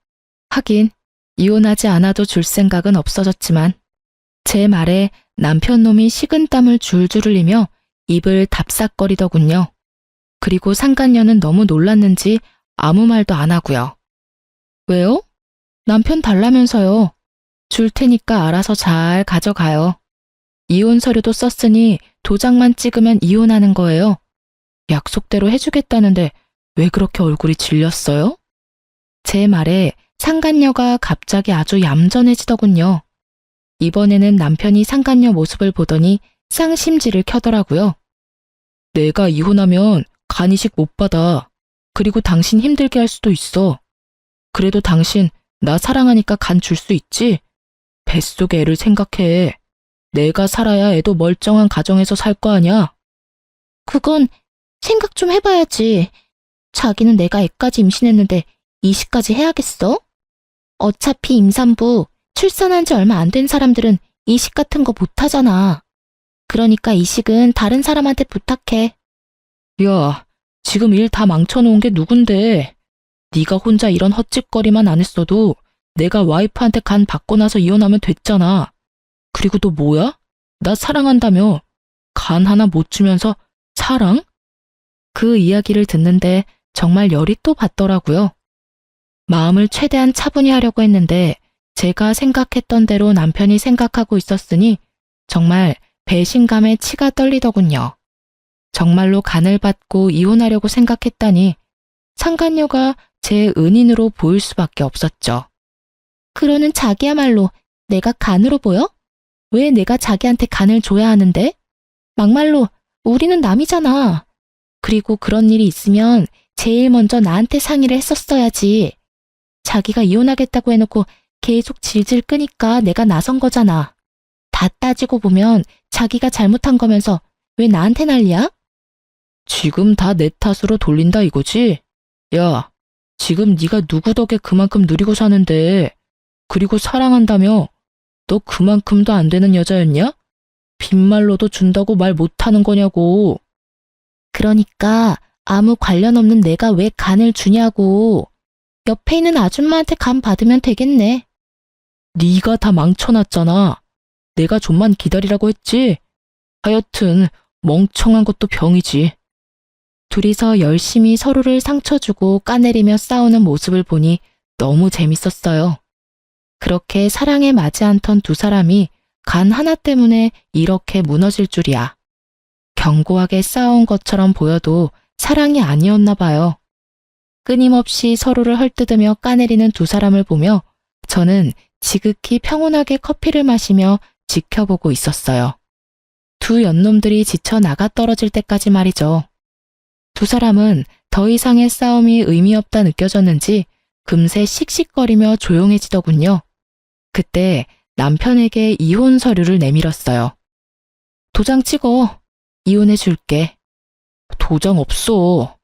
하긴, 이혼하지 않아도 줄 생각은 없어졌지만, 제 말에 남편 놈이 식은땀을 줄줄 흘리며 입을 답싹거리더군요. 그리고 상간녀는 너무 놀랐는지 아무 말도 안 하고요. 왜요? 남편 달라면서요. 줄 테니까 알아서 잘 가져가요. 이혼 서류도 썼으니 도장만 찍으면 이혼하는 거예요. 약속대로 해주겠다는데 왜 그렇게 얼굴이 질렸어요? 제 말에 상간녀가 갑자기 아주 얌전해지더군요. 이번에는 남편이 상간녀 모습을 보더니 쌍심지를 켜더라고요. 내가 이혼하면 간이식 못 받아. 그리고 당신 힘들게 할 수도 있어. 그래도 당신 나 사랑하니까 간 줄 수 있지? 뱃속의 애를 생각해. 내가 살아야 애도 멀쩡한 가정에서 살 거 아냐? 그건 생각 좀 해봐야지. 자기는 내가 애까지 임신했는데 이식까지 해야겠어? 어차피 임산부, 출산한 지 얼마 안 된 사람들은 이식 같은 거 못하잖아. 그러니까 이식은 다른 사람한테 부탁해. 야, 지금 일 다 망쳐놓은 게 누군데? 네가 혼자 이런 헛짓거리만 안 했어도 내가 와이프한테 간 받고 나서 이혼하면 됐잖아. 그리고 또 뭐야? 나 사랑한다며. 간 하나 못 주면서 사랑? 그 이야기를 듣는데 정말 열이 또 받더라고요. 마음을 최대한 차분히 하려고 했는데 제가 생각했던 대로 남편이 생각하고 있었으니 정말 배신감에 치가 떨리더군요. 정말로 간을 받고 이혼하려고 생각했다니 상간녀가 제 은인으로 보일 수밖에 없었죠. 그러는 자기야말로 내가 간으로 보여? 왜 내가 자기한테 간을 줘야 하는데? 막말로 우리는 남이잖아. 그리고 그런 일이 있으면 제일 먼저 나한테 상의를 했었어야지. 자기가 이혼하겠다고 해놓고 계속 질질 끄니까 내가 나선 거잖아. 다 따지고 보면 자기가 잘못한 거면서 왜 나한테 난리야? 지금 다 내 탓으로 돌린다 이거지? 야, 지금 네가 누구 덕에 그만큼 누리고 사는데 그리고 사랑한다며 너 그만큼도 안 되는 여자였냐? 빈말로도 준다고 말 못하는 거냐고. 그러니까 아무 관련 없는 내가 왜 간을 주냐고. 옆에 있는 아줌마한테 간 받으면 되겠네. 네가 다 망쳐놨잖아. 내가 좀만 기다리라고 했지. 하여튼 멍청한 것도 병이지. 둘이서 열심히 서로를 상처주고 까내리며 싸우는 모습을 보니 너무 재밌었어요. 그렇게 사랑에 맞지 않던 두 사람이 간 하나 때문에 이렇게 무너질 줄이야. 견고하게 싸운 것처럼 보여도 사랑이 아니었나 봐요. 끊임없이 서로를 헐뜯으며 까내리는 두 사람을 보며 저는 지극히 평온하게 커피를 마시며 지켜보고 있었어요. 두 연놈들이 지쳐 나가 떨어질 때까지 말이죠. 두 사람은 더 이상의 싸움이 의미 없다 느껴졌는지 금세 씩씩거리며 조용해지더군요. 그때 남편에게 이혼 서류를 내밀었어요. 도장 찍어. 이혼해 줄게. 도장 없어.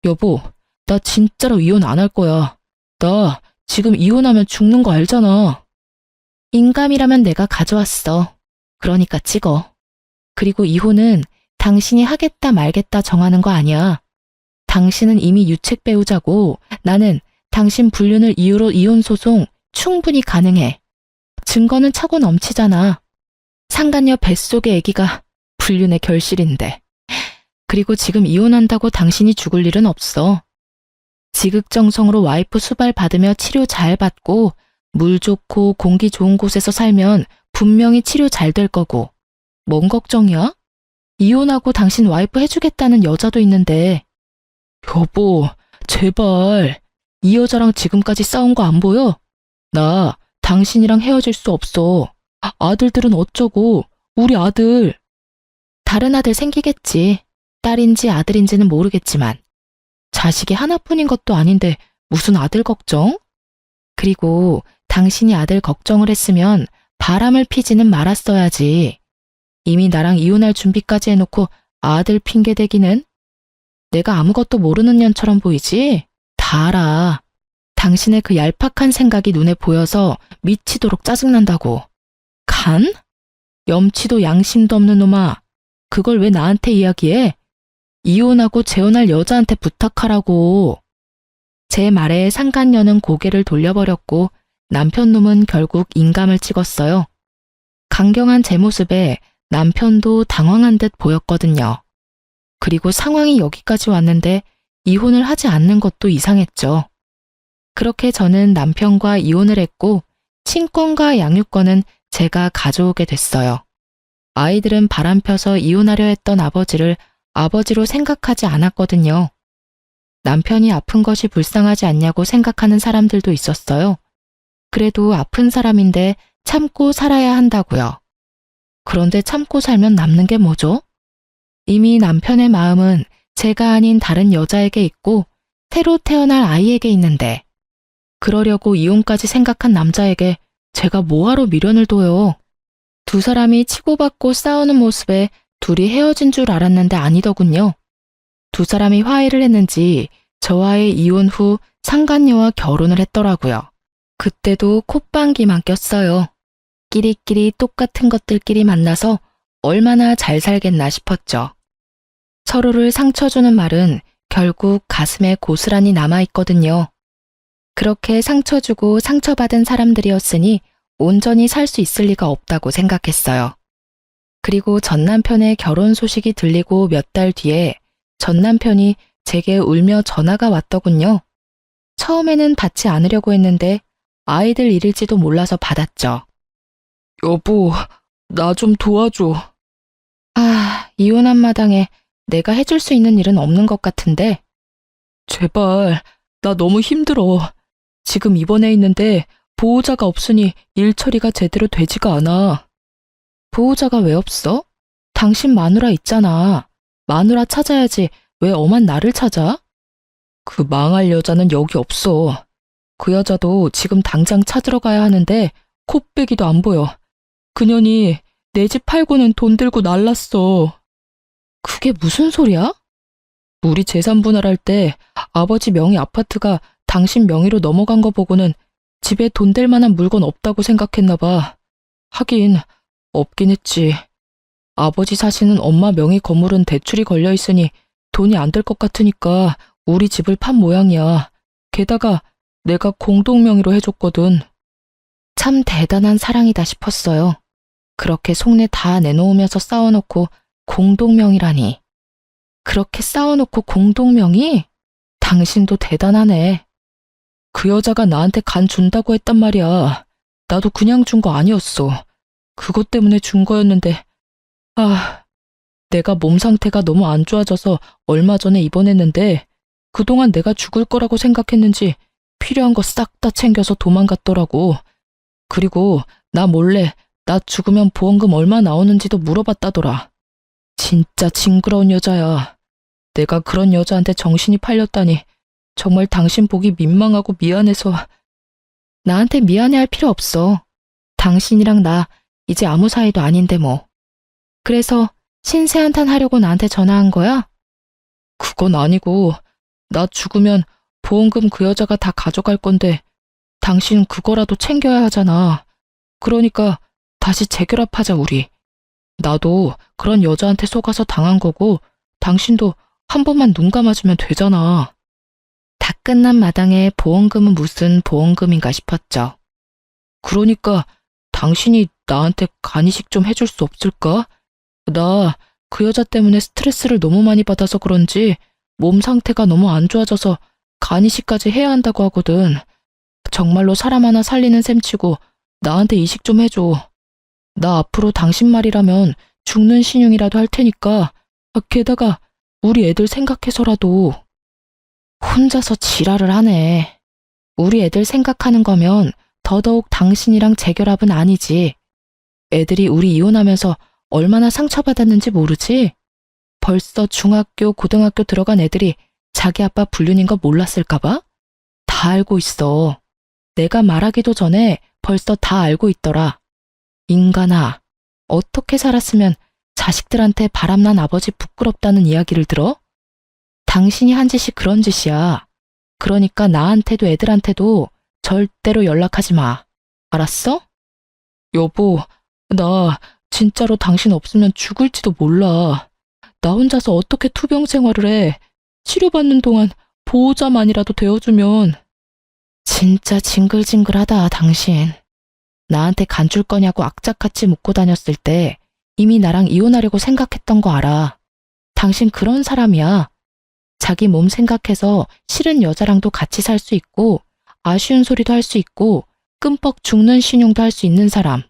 여보, 나 진짜로 이혼 안 할 거야. 나 지금 이혼하면 죽는 거 알잖아. 인감이라면 내가 가져왔어. 그러니까 찍어. 그리고 이혼은 당신이 하겠다 말겠다 정하는 거 아니야. 당신은 이미 유책 배우자고 나는 당신 불륜을 이유로 이혼 소송 충분히 가능해. 증거는 차고 넘치잖아. 상간녀 뱃속의 아기가 불륜의 결실인데. 그리고 지금 이혼한다고 당신이 죽을 일은 없어. 지극정성으로 와이프 수발 받으며 치료 잘 받고 물 좋고 공기 좋은 곳에서 살면 분명히 치료 잘 될 거고. 뭔 걱정이야? 이혼하고 당신 와이프 해주겠다는 여자도 있는데. 여보, 제발. 이 여자랑 지금까지 싸운 거 안 보여? 나 당신이랑 헤어질 수 없어. 아들들은 어쩌고, 우리 아들. 다른 아들 생기겠지. 딸인지 아들인지는 모르겠지만. 자식이 하나뿐인 것도 아닌데 무슨 아들 걱정? 그리고 당신이 아들 걱정을 했으면 바람을 피지는 말았어야지. 이미 나랑 이혼할 준비까지 해놓고 아들 핑계 대기는? 내가 아무것도 모르는 년처럼 보이지? 다 알아. 당신의 그 얄팍한 생각이 눈에 보여서 미치도록 짜증난다고. 간? 염치도 양심도 없는 놈아. 그걸 왜 나한테 이야기해? 이혼하고 재혼할 여자한테 부탁하라고. 제 말에 상간녀는 고개를 돌려버렸고 남편 놈은 결국 인감을 찍었어요. 강경한 제 모습에 남편도 당황한 듯 보였거든요. 그리고 상황이 여기까지 왔는데 이혼을 하지 않는 것도 이상했죠. 그렇게 저는 남편과 이혼을 했고 친권과 양육권은 제가 가져오게 됐어요. 아이들은 바람펴서 이혼하려 했던 아버지를 아버지로 생각하지 않았거든요. 남편이 아픈 것이 불쌍하지 않냐고 생각하는 사람들도 있었어요. 그래도 아픈 사람인데 참고 살아야 한다고요. 그런데 참고 살면 남는 게 뭐죠? 이미 남편의 마음은 제가 아닌 다른 여자에게 있고 새로 태어날 아이에게 있는데 그러려고 이혼까지 생각한 남자에게 제가 뭐하러 미련을 둬요. 두 사람이 치고받고 싸우는 모습에 둘이 헤어진 줄 알았는데 아니더군요. 두 사람이 화해를 했는지 저와의 이혼 후 상간녀와 결혼을 했더라고요. 그때도 콧방귀만 꼈어요. 끼리끼리 똑같은 것들끼리 만나서 얼마나 잘 살겠나 싶었죠. 서로를 상처 주는 말은 결국 가슴에 고스란히 남아있거든요. 그렇게 상처 주고 상처받은 사람들이었으니 온전히 살 수 있을 리가 없다고 생각했어요. 그리고 전 남편의 결혼 소식이 들리고 몇 달 뒤에 전 남편이 제게 울며 전화가 왔더군요. 처음에는 받지 않으려고 했는데 아이들 일일지도 몰라서 받았죠. 여보, 나 좀 도와줘. 이혼한 마당에 내가 해줄 수 있는 일은 없는 것 같은데. 제발, 나 너무 힘들어. 지금 입원해 있는데 보호자가 없으니 일 처리가 제대로 되지가 않아. 보호자가 왜 없어? 당신 마누라 있잖아. 마누라 찾아야지 왜 엄한 나를 찾아? 그 망할 여자는 여기 없어. 그 여자도 지금 당장 찾으러 가야 하는데 코빼기도 안 보여. 그년이 내 집 팔고는 돈 들고 날랐어. 그게 무슨 소리야? 우리 재산 분할할 때 아버지 명의 아파트가 당신 명의로 넘어간 거 보고는 집에 돈 될 만한 물건 없다고 생각했나 봐. 하긴 없긴 했지. 아버지 사시는 엄마 명의 건물은 대출이 걸려 있으니 돈이 안 될 것 같으니까 우리 집을 판 모양이야. 게다가 내가 공동 명의로 해줬거든. 참 대단한 사랑이다 싶었어요. 그렇게 속내 다 내놓으면서 싸워놓고 공동명의라니. 그렇게 싸워놓고 공동명의? 당신도 대단하네. 그 여자가 나한테 간 준다고 했단 말이야. 나도 그냥 준 거 아니었어. 그것 때문에 준 거였는데. 내가 몸 상태가 너무 안 좋아져서 얼마 전에 입원했는데 그동안 내가 죽을 거라고 생각했는지 필요한 거 싹 다 챙겨서 도망갔더라고. 그리고 나 몰래 나 죽으면 보험금 얼마 나오는지도 물어봤다더라. 진짜 징그러운 여자야. 내가 그런 여자한테 정신이 팔렸다니 정말 당신 보기 민망하고 미안해서. 나한테 미안해할 필요 없어. 당신이랑 나 이제 아무 사이도 아닌데 뭐. 그래서 신세한탄 하려고 나한테 전화한 거야? 그건 아니고 나 죽으면 보험금 그 여자가 다 가져갈 건데 당신 그거라도 챙겨야 하잖아. 그러니까 다시 재결합하자 우리. 나도 그런 여자한테 속아서 당한 거고 당신도 한 번만 눈 감아주면 되잖아. 다 끝난 마당에 보험금은 무슨 보험금인가 싶었죠. 그러니까 당신이 나한테 간이식 좀 해줄 수 없을까? 나 그 여자 때문에 스트레스를 너무 많이 받아서 그런지 몸 상태가 너무 안 좋아져서 간이식까지 해야 한다고 하거든. 정말로 사람 하나 살리는 셈치고 나한테 이식 좀 해줘. 나 앞으로 당신 말이라면 죽는 신용이라도 할 테니까. 게다가 우리 애들 생각해서라도. 혼자서 지랄을 하네. 우리 애들 생각하는 거면 더더욱 당신이랑 재결합은 아니지. 애들이 우리 이혼하면서 얼마나 상처받았는지 모르지? 벌써 중학교, 고등학교 들어간 애들이 자기 아빠 불륜인 거 몰랐을까봐? 다 알고 있어. 내가 말하기도 전에 벌써 다 알고 있더라. 인간아, 어떻게 살았으면 자식들한테 바람난 아버지 부끄럽다는 이야기를 들어? 당신이 한 짓이 그런 짓이야. 그러니까 나한테도 애들한테도 절대로 연락하지 마. 알았어? 여보, 나 진짜로 당신 없으면 죽을지도 몰라. 나 혼자서 어떻게 투병 생활을 해. 치료받는 동안 보호자만이라도 되어주면. 진짜 징글징글하다, 당신. 나한테 간 줄 거냐고 악착같이 묻고 다녔을 때 이미 나랑 이혼하려고 생각했던 거 알아. 당신 그런 사람이야. 자기 몸 생각해서 싫은 여자랑도 같이 살 수 있고 아쉬운 소리도 할 수 있고 끔뻑 죽는 신용도 할 수 있는 사람.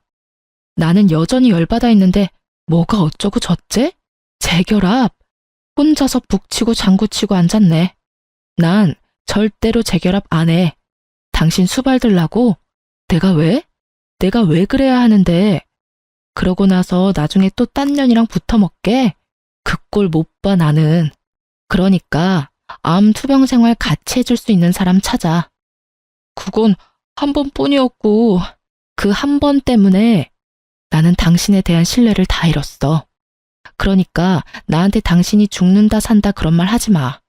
나는 여전히 열받아 있는데 뭐가 어쩌고 저째? 재결합. 혼자서 북치고 장구치고 앉았네. 난 절대로 재결합 안 해. 당신 수발 들라고? 내가 왜? 내가 왜 그래야 하는데? 그러고 나서 나중에 또 딴 년이랑 붙어먹게? 그 꼴 못 봐 나는. 그러니까 암 투병 생활 같이 해줄 수 있는 사람 찾아. 그건 한 번뿐이었고. 그 한 번 때문에 나는 당신에 대한 신뢰를 다 잃었어. 그러니까 나한테 당신이 죽는다 산다 그런 말 하지 마.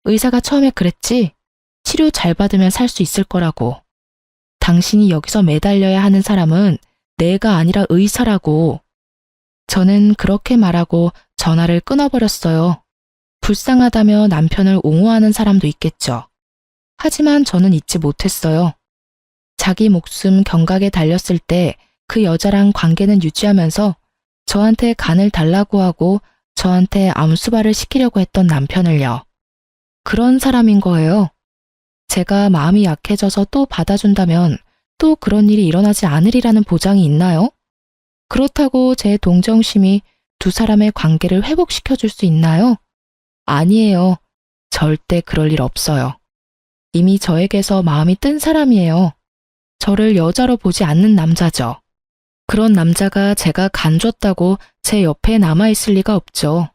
의사가 처음에 그랬지? 치료 잘 받으면 살 수 있을 거라고. 당신이 여기서 매달려야 하는 사람은 내가 아니라 의사라고. 저는 그렇게 말하고 전화를 끊어버렸어요. 불쌍하다며 남편을 옹호하는 사람도 있겠죠. 하지만 저는 잊지 못했어요. 자기 목숨 경각에 달렸을 때 그 여자랑 관계는 유지하면서 저한테 간을 달라고 하고 저한테 암수발을 시키려고 했던 남편을요. 그런 사람인 거예요. 제가 마음이 약해져서 또 받아준다면 또 그런 일이 일어나지 않으리라는 보장이 있나요? 그렇다고 제 동정심이 두 사람의 관계를 회복시켜줄 수 있나요? 아니에요. 절대 그럴 일 없어요. 이미 저에게서 마음이 뜬 사람이에요. 저를 여자로 보지 않는 남자죠. 그런 남자가 제가 간 줬다고 제 옆에 남아있을 리가 없죠.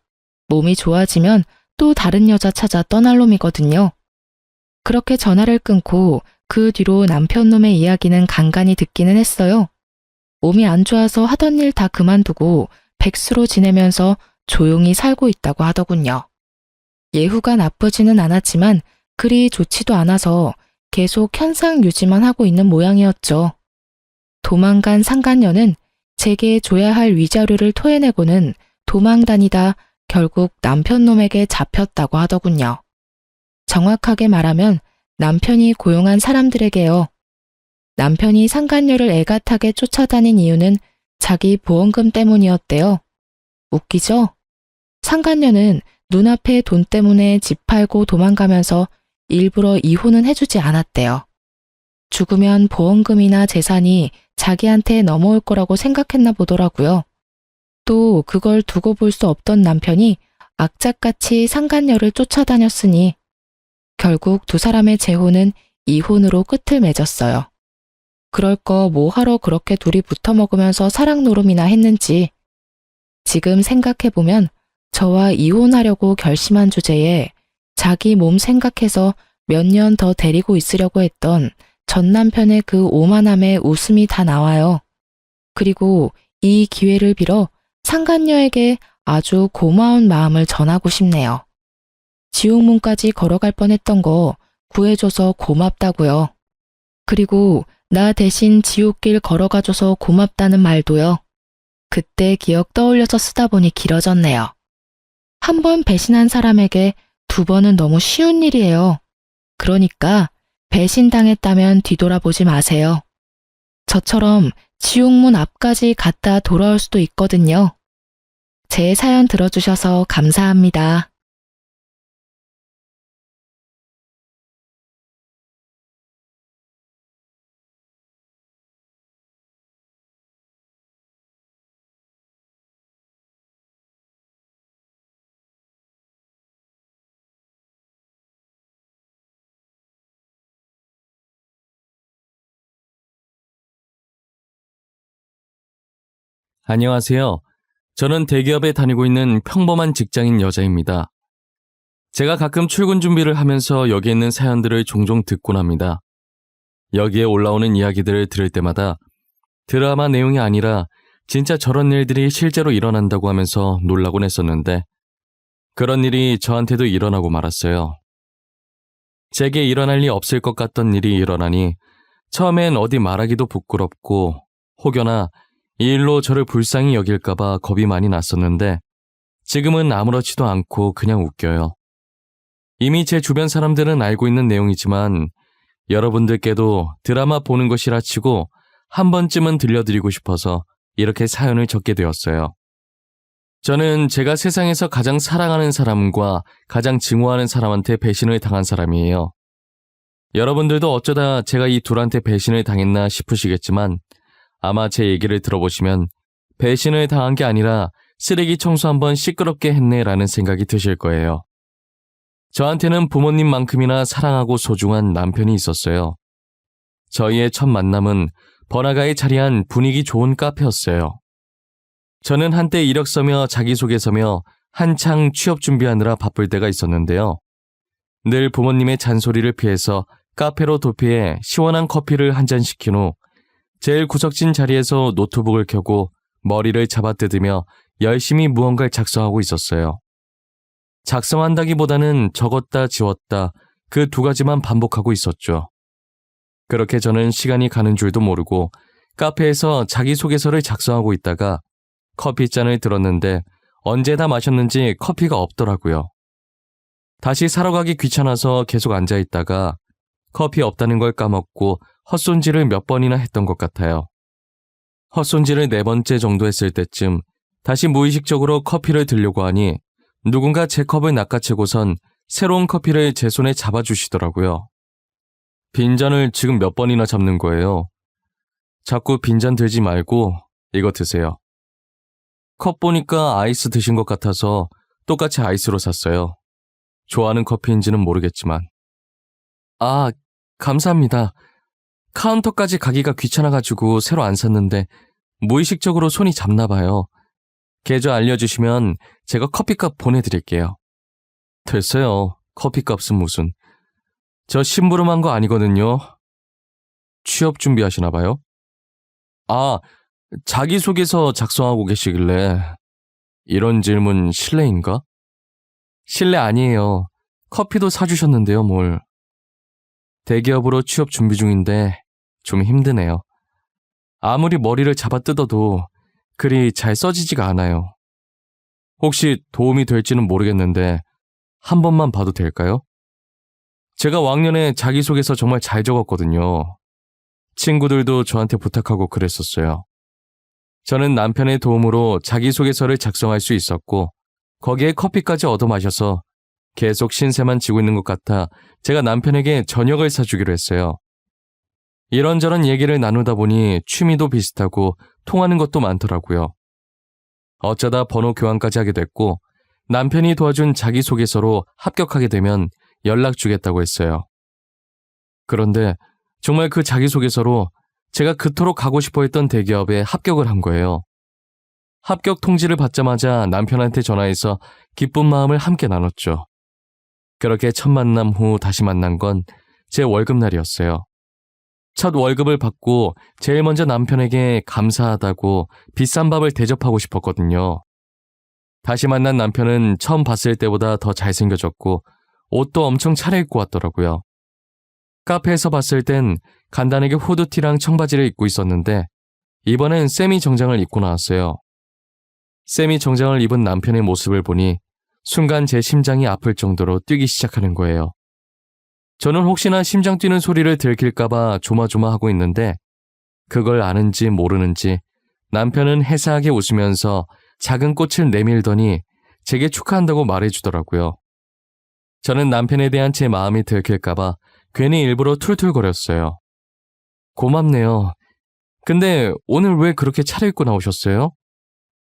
몸이 좋아지면 또 다른 여자 찾아 떠날 놈이거든요. 그렇게 전화를 끊고 그 뒤로 남편 놈의 이야기는 간간히 듣기는 했어요. 몸이 안 좋아서 하던 일 다 그만두고 백수로 지내면서 조용히 살고 있다고 하더군요. 예후가 나쁘지는 않았지만 그리 좋지도 않아서 계속 현상 유지만 하고 있는 모양이었죠. 도망간 상간녀는 제게 줘야 할 위자료를 토해내고는 도망 다니다 결국 남편 놈에게 잡혔다고 하더군요. 정확하게 말하면 남편이 고용한 사람들에게요. 남편이 상간녀를 애가타게 쫓아다닌 이유는 자기 보험금 때문이었대요. 웃기죠? 상간녀는 눈앞에 돈 때문에 집 팔고 도망가면서 일부러 이혼은 해주지 않았대요. 죽으면 보험금이나 재산이 자기한테 넘어올 거라고 생각했나 보더라고요. 또 그걸 두고 볼 수 없던 남편이 악착같이 상간녀를 쫓아다녔으니 결국 두 사람의 재혼은 이혼으로 끝을 맺었어요. 그럴 거 뭐하러 그렇게 둘이 붙어먹으면서 사랑 노름이나 했는지. 지금 생각해보면 저와 이혼하려고 결심한 주제에 자기 몸 생각해서 몇 년 더 데리고 있으려고 했던 전 남편의 그 오만함에 웃음이 다 나와요. 그리고 이 기회를 빌어 상간녀에게 아주 고마운 마음을 전하고 싶네요. 지옥문까지 걸어갈 뻔했던 거 구해줘서 고맙다고요. 그리고 나 대신 지옥길 걸어가줘서 고맙다는 말도요. 그때 기억 떠올려서 쓰다 보니 길어졌네요. 한 번 배신한 사람에게 두 번은 너무 쉬운 일이에요. 그러니까 배신당했다면 뒤돌아보지 마세요. 저처럼 지옥문 앞까지 갔다 돌아올 수도 있거든요. 제 사연 들어주셔서 감사합니다. 안녕하세요. 저는 대기업에 다니고 있는 평범한 직장인 여자입니다. 제가 가끔 출근 준비를 하면서 여기 있는 사연들을 종종 듣곤 합니다. 여기에 올라오는 이야기들을 들을 때마다 드라마 내용이 아니라 진짜 저런 일들이 실제로 일어난다고 하면서 놀라곤 했었는데 그런 일이 저한테도 일어나고 말았어요. 제게 일어날 리 없을 것 같던 일이 일어나니 처음엔 어디 말하기도 부끄럽고 혹여나 이 일로 저를 불쌍히 여길까봐 겁이 많이 났었는데 지금은 아무렇지도 않고 그냥 웃겨요. 이미 제 주변 사람들은 알고 있는 내용이지만 여러분들께도 드라마 보는 것이라 치고 한 번쯤은 들려드리고 싶어서 이렇게 사연을 적게 되었어요. 저는 제가 세상에서 가장 사랑하는 사람과 가장 증오하는 사람한테 배신을 당한 사람이에요. 여러분들도 어쩌다 제가 이 둘한테 배신을 당했나 싶으시겠지만 아마 제 얘기를 들어보시면 배신을 당한 게 아니라 쓰레기 청소 한번 시끄럽게 했네라는 생각이 드실 거예요. 저한테는 부모님만큼이나 사랑하고 소중한 남편이 있었어요. 저희의 첫 만남은 번화가에 자리한 분위기 좋은 카페였어요. 저는 한때 이력서며 자기소개서며 한창 취업 준비하느라 바쁠 때가 있었는데요. 늘 부모님의 잔소리를 피해서 카페로 도피해 시원한 커피를 한 잔 시킨 후 제일 구석진 자리에서 노트북을 켜고 머리를 잡아뜯으며 열심히 무언가를 작성하고 있었어요. 작성한다기보다는 적었다 지웠다 그 두 가지만 반복하고 있었죠. 그렇게 저는 시간이 가는 줄도 모르고 카페에서 자기소개서를 작성하고 있다가 커피잔을 들었는데 언제 다 마셨는지 커피가 없더라고요. 다시 사러 가기 귀찮아서 계속 앉아있다가 커피 없다는 걸 까먹고 헛손질을 몇 번이나 했던 것 같아요. 헛손질을 4번째 정도 했을 때쯤 다시 무의식적으로 커피를 들려고 하니 누군가 제 컵을 낚아채고선 새로운 커피를 제 손에 잡아주시더라고요. 빈잔을 지금 몇 번이나 잡는 거예요. 자꾸 빈잔 들지 말고 이거 드세요. 컵 보니까 아이스 드신 것 같아서 똑같이 아이스로 샀어요. 좋아하는 커피인지는 모르겠지만. 아, 감사합니다. 카운터까지 가기가 귀찮아가지고 새로 안 샀는데 무의식적으로 손이 잡나 봐요. 계좌 알려주시면 제가 커피값 보내드릴게요. 됐어요. 커피값은 무슨. 저 심부름한 거 아니거든요. 취업 준비하시나 봐요? 아, 자기소개서 작성하고 계시길래. 이런 질문 실례인가? 실례 아니에요. 커피도 사주셨는데요, 뭘. 대기업으로 취업 준비 중인데 좀 힘드네요. 아무리 머리를 잡아 뜯어도 글이 잘 써지지가 않아요. 혹시 도움이 될지는 모르겠는데 한 번만 봐도 될까요? 제가 왕년에 자기소개서 정말 잘 적었거든요. 친구들도 저한테 부탁하고 그랬었어요. 저는 남편의 도움으로 자기소개서를 작성할 수 있었고 거기에 커피까지 얻어 마셔서 계속 신세만 지고 있는 것 같아 제가 남편에게 저녁을 사주기로 했어요. 이런저런 얘기를 나누다 보니 취미도 비슷하고 통하는 것도 많더라고요. 어쩌다 번호 교환까지 하게 됐고 남편이 도와준 자기소개서로 합격하게 되면 연락 주겠다고 했어요. 그런데 정말 그 자기소개서로 제가 그토록 가고 싶어 했던 대기업에 합격을 한 거예요. 합격 통지를 받자마자 남편한테 전화해서 기쁜 마음을 함께 나눴죠. 그렇게 첫 만남 후 다시 만난 건 제 월급날이었어요. 첫 월급을 받고 제일 먼저 남편에게 감사하다고 비싼 밥을 대접하고 싶었거든요. 다시 만난 남편은 처음 봤을 때보다 더 잘생겨졌고 옷도 엄청 차려입고 왔더라고요. 카페에서 봤을 땐 간단하게 후드티랑 청바지를 입고 있었는데 이번엔 세미 정장을 입고 나왔어요. 세미 정장을 입은 남편의 모습을 보니 순간 제 심장이 아플 정도로 뛰기 시작하는 거예요. 저는 혹시나 심장 뛰는 소리를 들킬까봐 조마조마하고 있는데 그걸 아는지 모르는지 남편은 해사하게 웃으면서 작은 꽃을 내밀더니 제게 축하한다고 말해주더라고요. 저는 남편에 대한 제 마음이 들킬까봐 괜히 일부러 툴툴거렸어요. 고맙네요. 근데 오늘 왜 그렇게 차려입고 나오셨어요?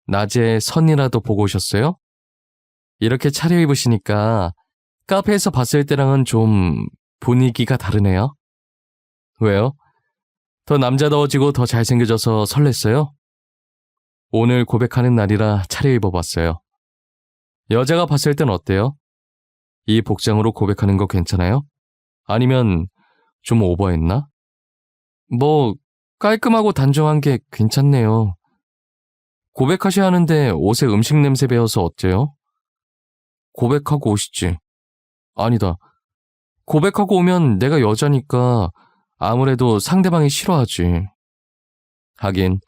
낮에 선이라도 보고 오셨어요? 이렇게 차려입으시니까 카페에서 봤을 때랑은 좀 분위기가 다르네요. 왜요? 더 남자다워지고 더 잘생겨져서 설렜어요? 오늘 고백하는 날이라 차려입어봤어요. 여자가 봤을 땐 어때요? 이 복장으로 고백하는 거 괜찮아요? 아니면 좀 오버했나? 뭐 깔끔하고 단정한 게 괜찮네요. 고백하셔야 하는데 옷에 음식 냄새 배어서 어때요? 고백하고 오시지. 아니다. 고백하고 오면 내가 여자니까 아무래도 상대방이 싫어하지. 하긴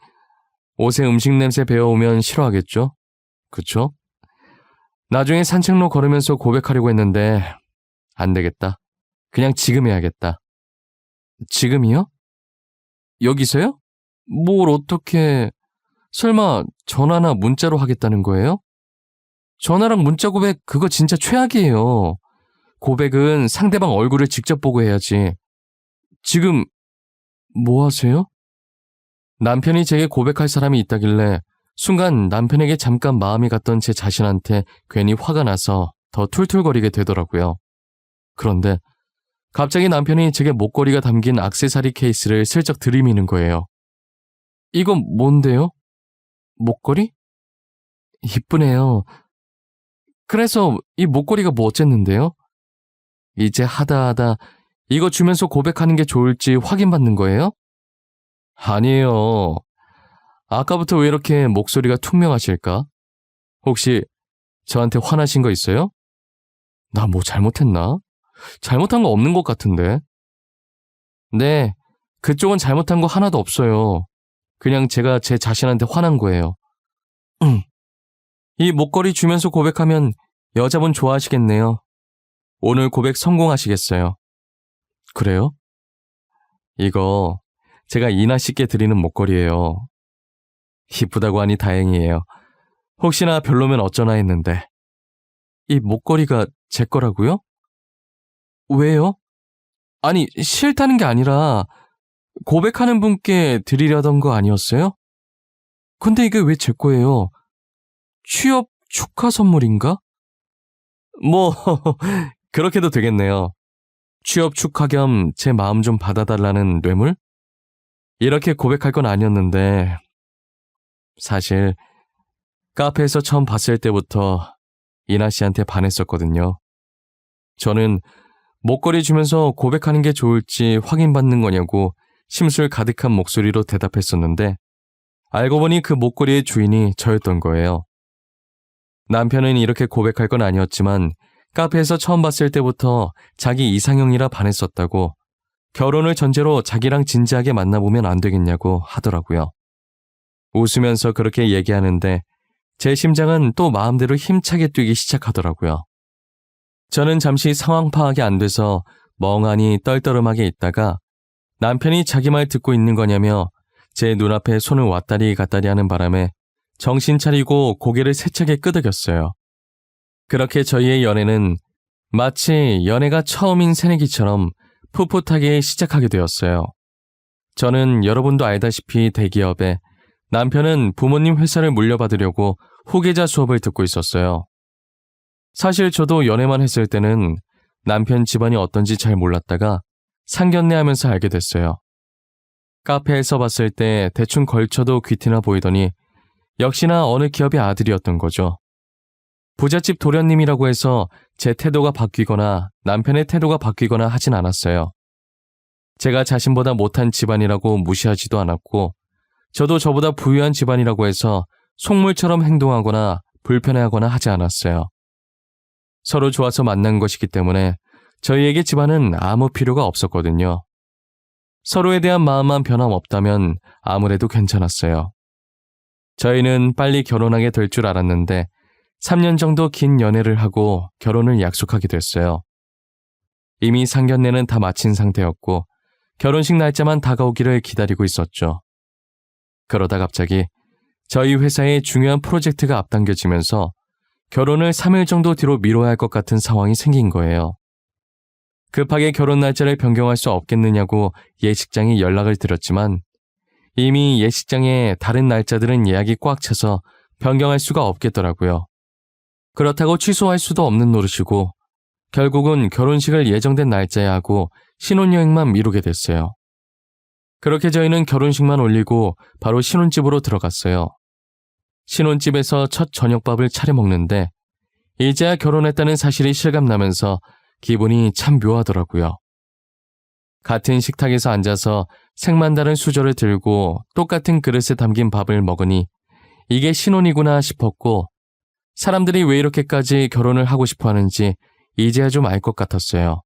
옷에 음식 냄새 배어오면 싫어하겠죠? 그쵸? 나중에 산책로 걸으면서 고백하려고 했는데 안 되겠다. 그냥 지금 해야겠다. 지금이요? 여기서요? 뭘 어떻게... 설마 전화나 문자로 하겠다는 거예요? 전화랑 문자 고백 그거 진짜 최악이에요. 고백은 상대방 얼굴을 직접 보고 해야지. 지금 뭐 하세요? 남편이 제게 고백할 사람이 있다길래 순간 남편에게 잠깐 마음이 갔던 제 자신한테 괜히 화가 나서 더 툴툴거리게 되더라고요. 그런데 갑자기 남편이 제게 목걸이가 담긴 액세서리 케이스를 슬쩍 들이미는 거예요. 이건 뭔데요? 목걸이? 이쁘네요. 그래서 이 목걸이가 뭐 어쨌는데요? 이제 하다 이거 주면서 고백하는 게 좋을지 확인받는 거예요? 아니에요. 아까부터 왜 이렇게 목소리가 퉁명하실까? 혹시 저한테 화나신 거 있어요? 나 뭐 잘못했나? 잘못한 거 없는 것 같은데. 네, 그쪽은 잘못한 거 하나도 없어요. 그냥 제가 제 자신한테 화난 거예요. 이 목걸이 주면서 고백하면 여자분 좋아하시겠네요. 오늘 고백 성공하시겠어요. 그래요? 이거 제가 이나 씨께 드리는 목걸이에요. 이쁘다고 하니 다행이에요. 혹시나 별로면 어쩌나 했는데. 이 목걸이가 제 거라고요? 왜요? 아니, 싫다는 게 아니라 고백하는 분께 드리려던 거 아니었어요? 근데 이게 왜 제 거예요? 취업 축하 선물인가? 뭐 그렇게도 되겠네요. 취업 축하 겸 제 마음 좀 받아달라는 뇌물? 이렇게 고백할 건 아니었는데 사실 카페에서 처음 봤을 때부터 이나 씨한테 반했었거든요. 저는 목걸이 주면서 고백하는 게 좋을지 확인받는 거냐고 심술 가득한 목소리로 대답했었는데 알고 보니 그 목걸이의 주인이 저였던 거예요. 남편은 이렇게 고백할 건 아니었지만 카페에서 처음 봤을 때부터 자기 이상형이라 반했었다고 결혼을 전제로 자기랑 진지하게 만나보면 안 되겠냐고 하더라고요. 웃으면서 그렇게 얘기하는데 제 심장은 또 마음대로 힘차게 뛰기 시작하더라고요. 저는 잠시 상황 파악이 안 돼서 멍하니 떨떠름하게 있다가 남편이 자기 말 듣고 있는 거냐며 제 눈앞에 손을 왔다리 갔다리 하는 바람에 정신 차리고 고개를 세차게 끄덕였어요. 그렇게 저희의 연애는 마치 연애가 처음인 새내기처럼 풋풋하게 시작하게 되었어요. 저는 여러분도 알다시피 대기업에, 남편은 부모님 회사를 물려받으려고 후계자 수업을 듣고 있었어요. 사실 저도 연애만 했을 때는 남편 집안이 어떤지 잘 몰랐다가 상견례 하면서 알게 됐어요. 카페에서 봤을 때 대충 걸쳐도 귀티나 보이더니 역시나 어느 기업의 아들이었던 거죠. 부잣집 도련님이라고 해서 제 태도가 바뀌거나 남편의 태도가 바뀌거나 하진 않았어요. 제가 자신보다 못한 집안이라고 무시하지도 않았고 저도 저보다 부유한 집안이라고 해서 속물처럼 행동하거나 불편해하거나 하지 않았어요. 서로 좋아서 만난 것이기 때문에 저희에게 집안은 아무 필요가 없었거든요. 서로에 대한 마음만 변함없다면 아무래도 괜찮았어요. 저희는 빨리 결혼하게 될 줄 알았는데 3년 정도 긴 연애를 하고 결혼을 약속하게 됐어요. 이미 상견례는 다 마친 상태였고 결혼식 날짜만 다가오기를 기다리고 있었죠. 그러다 갑자기 저희 회사의 중요한 프로젝트가 앞당겨지면서 결혼을 3일 정도 뒤로 미뤄야 할 것 같은 상황이 생긴 거예요. 급하게 결혼 날짜를 변경할 수 없겠느냐고 예식장에 연락을 드렸지만 이미 예식장에 다른 날짜들은 예약이 꽉 차서 변경할 수가 없겠더라고요. 그렇다고 취소할 수도 없는 노릇이고 결국은 결혼식을 예정된 날짜에 하고 신혼여행만 미루게 됐어요. 그렇게 저희는 결혼식만 올리고 바로 신혼집으로 들어갔어요. 신혼집에서 첫 저녁밥을 차려 먹는데 이제야 결혼했다는 사실이 실감나면서 기분이 참 묘하더라고요. 같은 식탁에서 앉아서 색만 다른 수저를 들고 똑같은 그릇에 담긴 밥을 먹으니 이게 신혼이구나 싶었고 사람들이 왜 이렇게까지 결혼을 하고 싶어 하는지 이제야 좀 알 것 같았어요.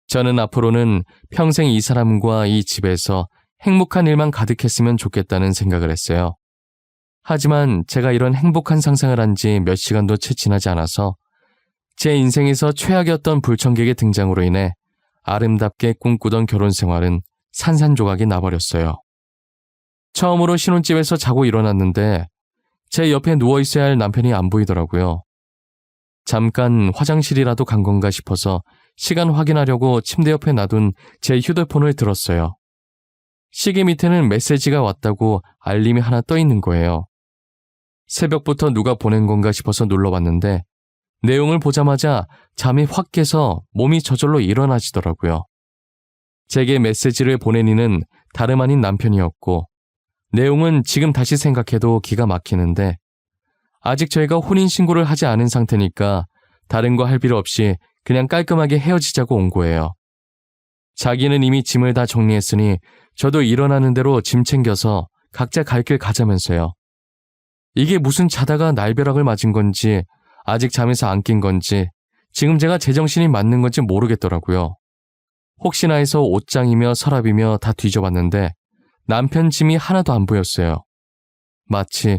저는 앞으로는 평생 이 사람과 이 집에서 행복한 일만 가득했으면 좋겠다는 생각을 했어요. 하지만 제가 이런 행복한 상상을 한 지 몇 시간도 채 지나지 않아서 제 인생에서 최악이었던 불청객의 등장으로 인해 아름답게 꿈꾸던 결혼 생활은 산산조각이 나버렸어요. 처음으로 신혼집에서 자고 일어났는데 제 옆에 누워있어야 할 남편이 안 보이더라고요. 잠깐 화장실이라도 간 건가 싶어서 시간 확인하려고 침대 옆에 놔둔 제 휴대폰을 들었어요. 시계 밑에는 메시지가 왔다고 알림이 하나 떠 있는 거예요. 새벽부터 누가 보낸 건가 싶어서 눌러봤는데 내용을 보자마자 잠이 확 깨서 몸이 저절로 일어나지더라고요. 제게 메시지를 보낸 이는 다름 아닌 남편이었고 내용은 지금 다시 생각해도 기가 막히는데 아직 저희가 혼인신고를 하지 않은 상태니까 다른 거 할 필요 없이 그냥 깔끔하게 헤어지자고 온 거예요. 자기는 이미 짐을 다 정리했으니 저도 일어나는 대로 짐 챙겨서 각자 갈 길 가자면서요. 이게 무슨 자다가 날벼락을 맞은 건지 아직 잠에서 안 깬 건지 지금 제가 제정신이 맞는 건지 모르겠더라고요. 혹시나 해서 옷장이며 서랍이며 다 뒤져봤는데 남편 짐이 하나도 안 보였어요. 마치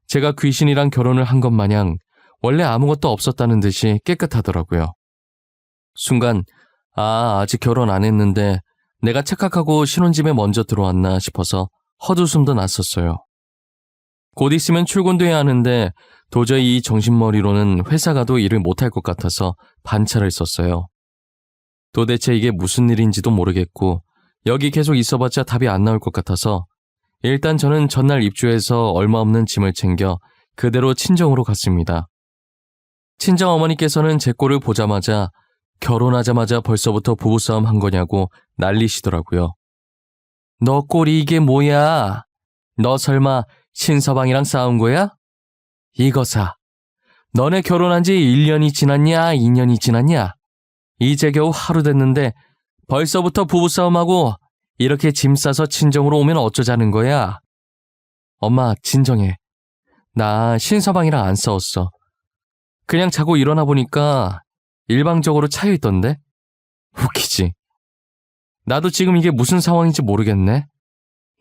제가 귀신이랑 결혼을 한 것 마냥 원래 아무것도 없었다는 듯이 깨끗하더라고요. 순간 아직 결혼 안 했는데 내가 착각하고 신혼집에 먼저 들어왔나 싶어서 헛웃음도 났었어요. 곧 있으면 출근도 해야 하는데 도저히 이 정신머리로는 회사 가도 일을 못할 것 같아서 반차를 썼어요. 도대체 이게 무슨 일인지도 모르겠고 여기 계속 있어봤자 답이 안 나올 것 같아서 일단 저는 전날 입주해서 얼마 없는 짐을 챙겨 그대로 친정으로 갔습니다. 친정어머니께서는 제 꼴을 보자마자 결혼하자마자 벌써부터 부부싸움 한 거냐고 난리시더라고요. 너 꼴이 이게 뭐야? 너 설마 신서방이랑 싸운 거야? 이거사, 너네 결혼한 지 1년이 지났냐 2년이 지났냐? 이제 겨우 하루 됐는데 벌써부터 부부싸움하고 이렇게 짐 싸서 친정으로 오면 어쩌자는 거야? 엄마 진정해. 나 신서방이랑 안 싸웠어. 그냥 자고 일어나 보니까 일방적으로 차여있던데? 웃기지? 나도 지금 이게 무슨 상황인지 모르겠네.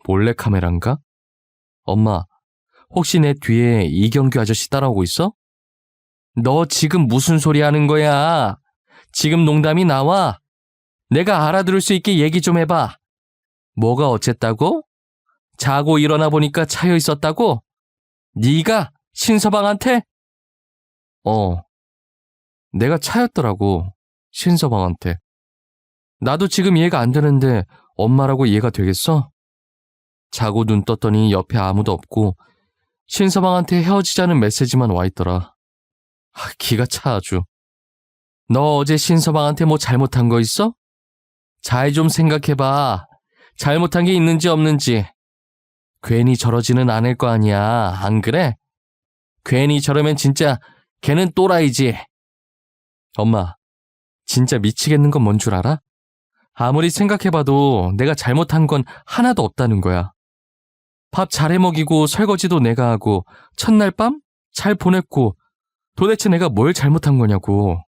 몰래카메라인가? 엄마, 혹시 내 뒤에 이경규 아저씨 따라오고 있어? 너 지금 무슨 소리 하는 거야? 지금 농담이 나와? 내가 알아들을 수 있게 얘기 좀 해봐. 뭐가 어쨌다고? 자고 일어나 보니까 차여 있었다고? 네가 신서방한테? 내가 차였더라고. 신서방한테. 나도 지금 이해가 안 되는데 엄마라고 이해가 되겠어? 자고 눈 떴더니 옆에 아무도 없고 신서방한테 헤어지자는 메시지만 와 있더라. 기가 차 아주. 너 어제 신서방한테 뭐 잘못한 거 있어? 잘 좀 생각해봐. 잘못한 게 있는지 없는지. 괜히 저러지는 않을 거 아니야. 안 그래? 괜히 저러면 진짜 걔는 또라이지. 엄마, 진짜 미치겠는 건 뭔 줄 알아? 아무리 생각해봐도 내가 잘못한 건 하나도 없다는 거야. 밥 잘해 먹이고 설거지도 내가 하고 첫날 밤 잘 보냈고 도대체 내가 뭘 잘못한 거냐고.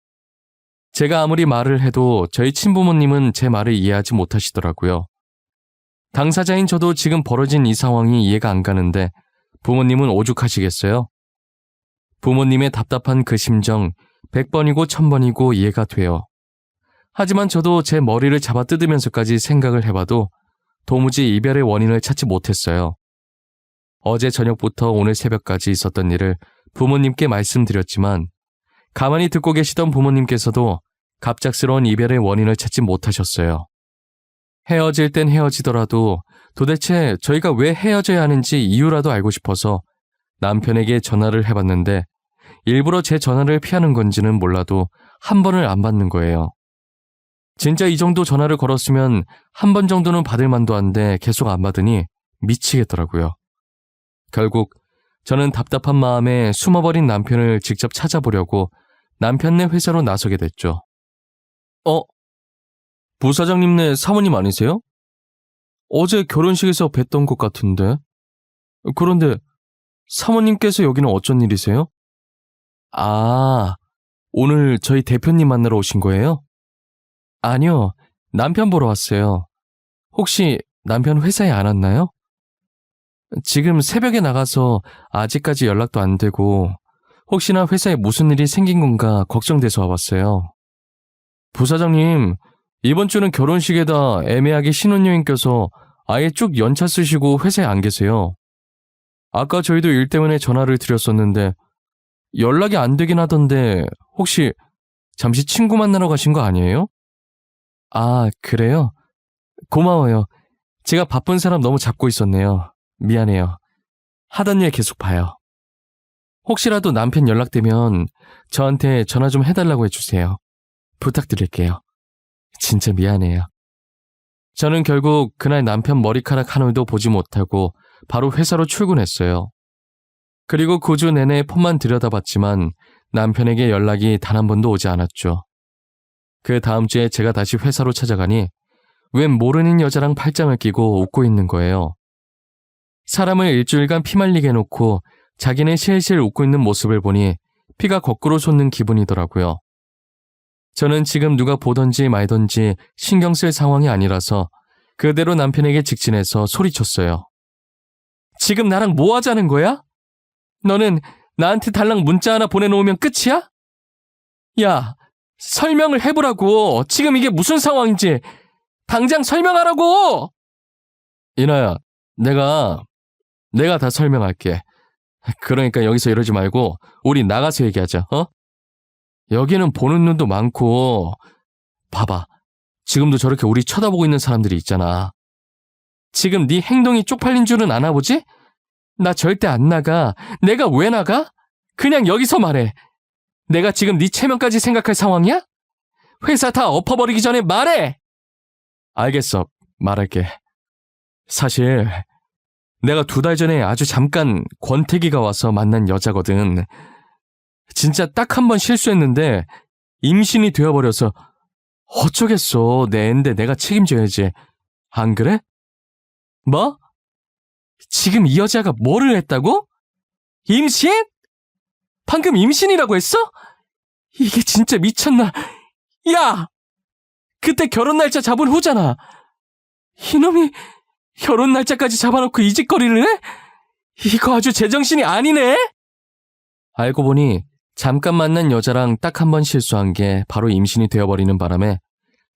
제가 아무리 말을 해도 저희 친부모님은 제 말을 이해하지 못하시더라고요. 당사자인 저도 지금 벌어진 이 상황이 이해가 안 가는데 부모님은 오죽하시겠어요? 부모님의 답답한 그 심정 100번이고 1000번이고 이해가 돼요. 하지만 저도 제 머리를 잡아 뜯으면서까지 생각을 해봐도 도무지 이별의 원인을 찾지 못했어요. 어제 저녁부터 오늘 새벽까지 있었던 일을 부모님께 말씀드렸지만 가만히 듣고 계시던 부모님께서도 갑작스러운 이별의 원인을 찾지 못하셨어요. 헤어질 땐 헤어지더라도 도대체 저희가 왜 헤어져야 하는지 이유라도 알고 싶어서 남편에게 전화를 해봤는데 일부러 제 전화를 피하는 건지는 몰라도 한 번을 안 받는 거예요. 진짜 이 정도 전화를 걸었으면 한 번 정도는 받을 만도 한데 계속 안 받으니 미치겠더라고요. 결국 저는 답답한 마음에 숨어버린 남편을 직접 찾아보려고 남편네 회사로 나서게 됐죠. 부사장님네 사모님 아니세요? 어제 결혼식에서 뵀던 것 같은데. 그런데 사모님께서 여기는 어쩐 일이세요? 아, 오늘 저희 대표님 만나러 오신 거예요? 아니요, 남편 보러 왔어요. 혹시 남편 회사에 안 왔나요? 지금 새벽에 나가서 아직까지 연락도 안 되고 혹시나 회사에 무슨 일이 생긴 건가 걱정돼서 와봤어요. 부사장님, 이번 주는 결혼식에다 애매하게 신혼여행 껴서 아예 쭉 연차 쓰시고 회사에 안 계세요. 아까 저희도 일 때문에 전화를 드렸었는데 연락이 안 되긴 하던데 혹시 잠시 친구 만나러 가신 거 아니에요? 아, 그래요? 고마워요. 제가 바쁜 사람 너무 잡고 있었네요. 미안해요. 하던 일 계속 봐요. 혹시라도 남편 연락되면 저한테 전화 좀 해달라고 해주세요. 부탁드릴게요. 진짜 미안해요. 저는 결국 그날 남편 머리카락 한 올도 보지 못하고 바로 회사로 출근했어요. 그리고 그 주 내내 폰만 들여다봤지만 남편에게 연락이 단 한 번도 오지 않았죠. 그 다음 주에 제가 다시 회사로 찾아가니 웬 모르는 여자랑 팔짱을 끼고 웃고 있는 거예요. 사람을 일주일간 피말리게 해놓고 자기는 실실 웃고 있는 모습을 보니 피가 거꾸로 솟는 기분이더라고요. 저는 지금 누가 보던지 말던지 신경 쓸 상황이 아니라서 그대로 남편에게 직진해서 소리쳤어요. 지금 나랑 뭐 하자는 거야? 너는 나한테 달랑 문자 하나 보내놓으면 끝이야? 야, 설명을 해보라고. 지금 이게 무슨 상황인지 당장 설명하라고. 이나야, 내가 다 설명할게. 그러니까 여기서 이러지 말고 우리 나가서 얘기하자. 여기는 보는 눈도 많고 봐봐. 지금도 저렇게 우리 쳐다보고 있는 사람들이 있잖아. 지금 네 행동이 쪽팔린 줄은 아나 보지? 나 절대 안 나가. 내가 왜 나가? 그냥 여기서 말해. 내가 지금 네 체면까지 생각할 상황이야? 회사 다 엎어버리기 전에 말해! 알겠어. 말할게. 사실 내가 2달 전에 아주 잠깐 권태기가 와서 만난 여자거든. 진짜 딱 한 번 실수했는데 임신이 되어버려서 어쩌겠어. 내 애인데 내가 책임져야지. 안 그래? 뭐? 지금 이 여자가 뭐를 했다고? 임신? 방금 임신이라고 했어? 이게 진짜 미쳤나? 야! 그때 결혼 날짜 잡은 후잖아. 이놈이 결혼 날짜까지 잡아놓고 이 짓거리를 해? 이거 아주 제정신이 아니네? 알고 보니 잠깐 만난 여자랑 딱 한 번 실수한 게 바로 임신이 되어버리는 바람에